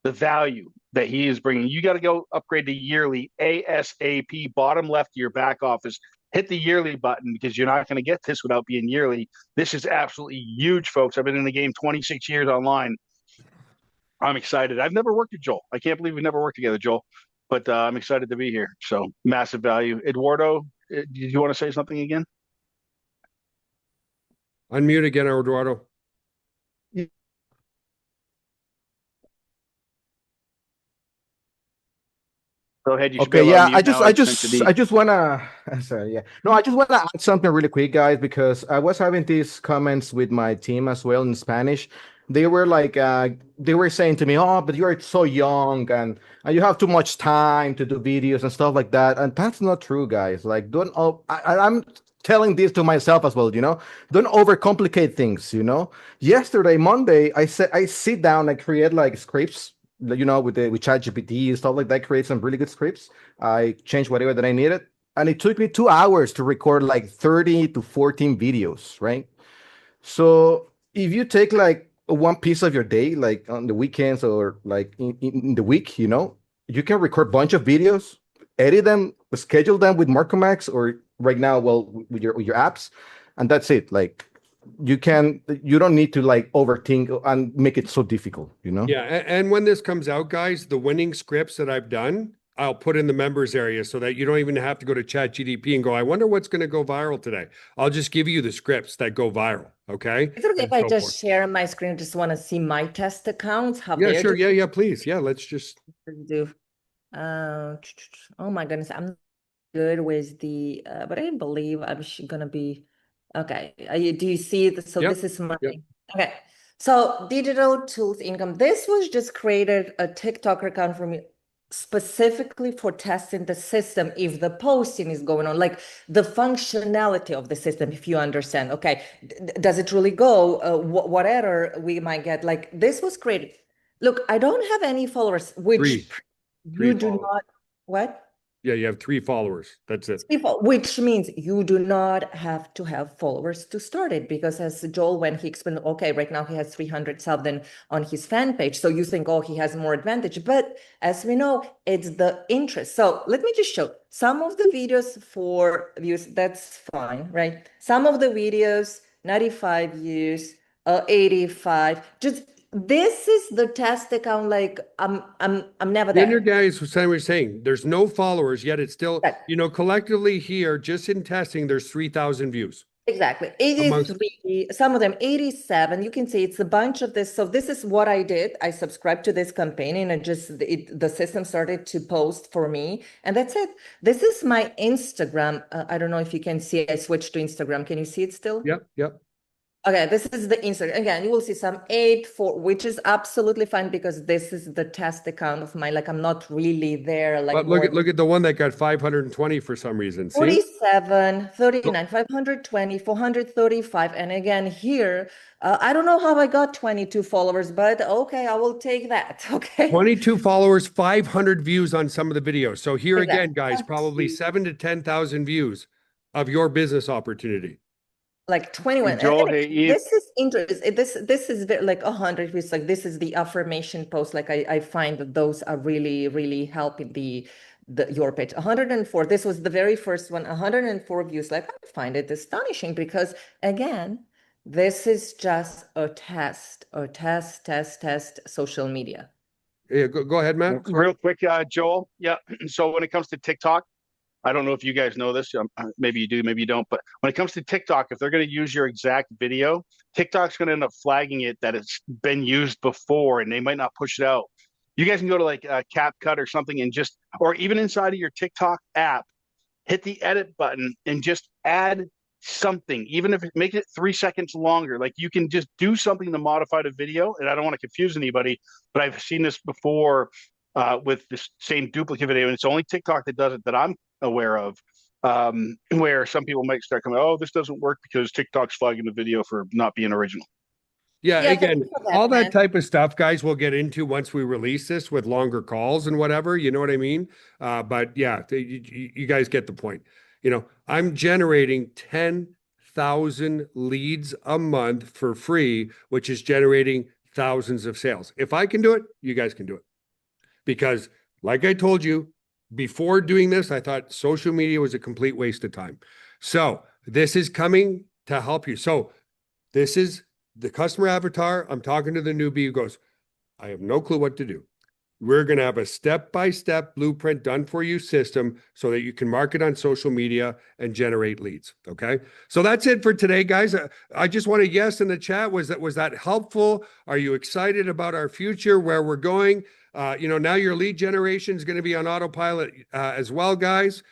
The value that he is bringing. You got to go upgrade to yearly ASAP. Bottom left of your back office. Hit the yearly button, because you're not going to get this without being yearly. This is absolutely huge, folks. I've been in the game 26 years online. I'm excited. I've never worked with Joel. I can't believe we never worked together, Joel. But I'm excited to be here. So massive value. Eduardo, did you want to say something again? Unmute again, Eduardo. Go ahead. You should Okay, be able yeah, to unmute now. I just wanna, sorry, yeah, no, I just wanna add something really quick, guys, because I was having these comments with my team as well in Spanish. They were like, they were saying to me, "Oh, but you're so young and you have too much time to do videos and stuff like that," and that's not true, guys. Like, don't, I'm telling this to myself as well, don't overcomplicate things, Yesterday, Monday, I said I sit down and create like scripts, with ChatGPT and stuff like that, create some really good scripts. I changed whatever that I needed, and it took me 2 hours to record like 30 to 14 videos, right? So if you take like one piece of your day, like on the weekends or like in the week, you can record a bunch of videos, edit them, schedule them with MarcoMax, or right now, well, with your apps, and that's it. Like, you don't need to like overthink and make it so difficult. Yeah, and when this comes out, guys, the winning scripts that I've done, I'll put in the members area so that you don't even have to go to ChatGPT and go, I wonder what's going to go viral today. I'll just give you the scripts that go viral. Okay. Is it okay if And I so just forth. share my screen? Just want to see my test accounts, how Yeah, they're sure. Yeah, please. Yeah, let's just do. Oh my goodness, I'm good with the, but I believe I'm gonna be, okay. Do you see this? So Yep, this is my, yep. okay. So digital tools income. This was just created a TikTok account for me specifically for testing the system if the posting is going on, like the functionality of the system, if you understand. Okay, does it really go? Whatever we might get, like this was created. Look, I don't have any followers, which Three you do followers. not, what? Yeah, you have 3 followers. That's it. People, which means you do not have to have followers to start it, because as Joel, when he explained, okay, right now he has 300,000 on his fan page. So you think, oh, he has more advantage. But as we know, it's the interest. So let me just show some of the videos for views. That's fine, right? Some of the videos, 95 views, 85, just this is the test account. Like I'm never The other there. guys were saying there's no followers yet. It's still, Right. you know, collectively here, just in testing, there's 3,000 views. Exactly. Amongst- 83, some of them 87. You can see it's a bunch of this. So this is what I did. I subscribed to this campaign and the system started to post for me. And that's it. This is my Instagram. I don't know if you can see, I switched to Instagram. Can you see it still? Yep, yep. Okay, this is the Instagram. Again, you will see some 8-4, which is absolutely fine because this is the test account of mine. Like I'm not really there. Like But look at the one that got 520 for some reason. See? 47, 39, 520, 435. And again, here, I don't know how I got 22 followers, but okay, I will take that. Okay. 22 followers, 500 views on some of the videos. So here Exactly. again, guys, probably 7 to 10,000 views of your business opportunity. Like 21. Joel, And hey, Eve. this is interesting. This is very, like 100 views. Like this is the affirmation post. Like I find that those are really, really helping your page. 104. This was the very first one. 104 views. Like I find it astonishing because again, this is just a test social media. Yeah, go ahead, Matt. Real quick, Joel. Yeah. So when it comes to TikTok, I don't know if you guys know this. Maybe you do, maybe you don't. But when it comes to TikTok, if they're going to use your exact video, TikTok's going to end up flagging it that it's been used before, and they might not push it out. You guys can go to like CapCut or something and just, or even inside of your TikTok app, hit the edit button and just add something, even if it makes it 3 seconds longer. Like you can just do something to modify the video. And I don't want to confuse anybody, but I've seen this before with this same duplicate video, and it's only TikTok that does it that I'm aware of, where some people might start coming, oh, this doesn't work because TikTok's flagging the video for not being original. Yeah, Yeah, again, thank you for that, all that Matt. type of stuff, guys, we'll get into once we release this with longer calls and whatever, you know what I mean? But yeah, you guys get the point. You know, I'm generating 10,000 leads a month for free, which is generating thousands of sales. If I can do it, you guys can do it. Because like I told you, before doing this, I thought social media was a complete waste of time. So this is coming to help you. So this is the customer avatar. I'm talking to the newbie who goes, I have no clue what to do. We're going to have a step-by-step blueprint done for you system so that you can market on social media and generate leads. Okay. So that's it for today, guys. I just want to yes in the chat. Was that helpful? Are you excited about our future, where we're going? You know, now your lead generation is going to be on autopilot as well, guys.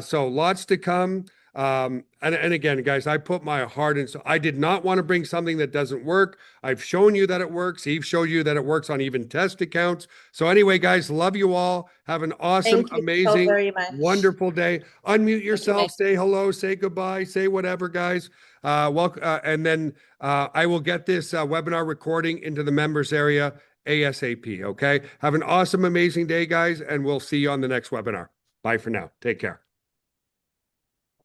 So lots to come. And again, guys, I put my heart in. So I did not want to bring something that doesn't work. I've shown you that it works. Eve showed you that it works on even test accounts. So anyway, guys, love you all. Have an awesome, Thank you so amazing, very much. wonderful day. Unmute yourself, Mike. say hello, say goodbye, say whatever, guys. Welcome, and then I will get this webinar recording into the members area ASAP. Okay. Have an awesome, amazing day, guys, and we'll see you on the next webinar. Bye for now. Take care.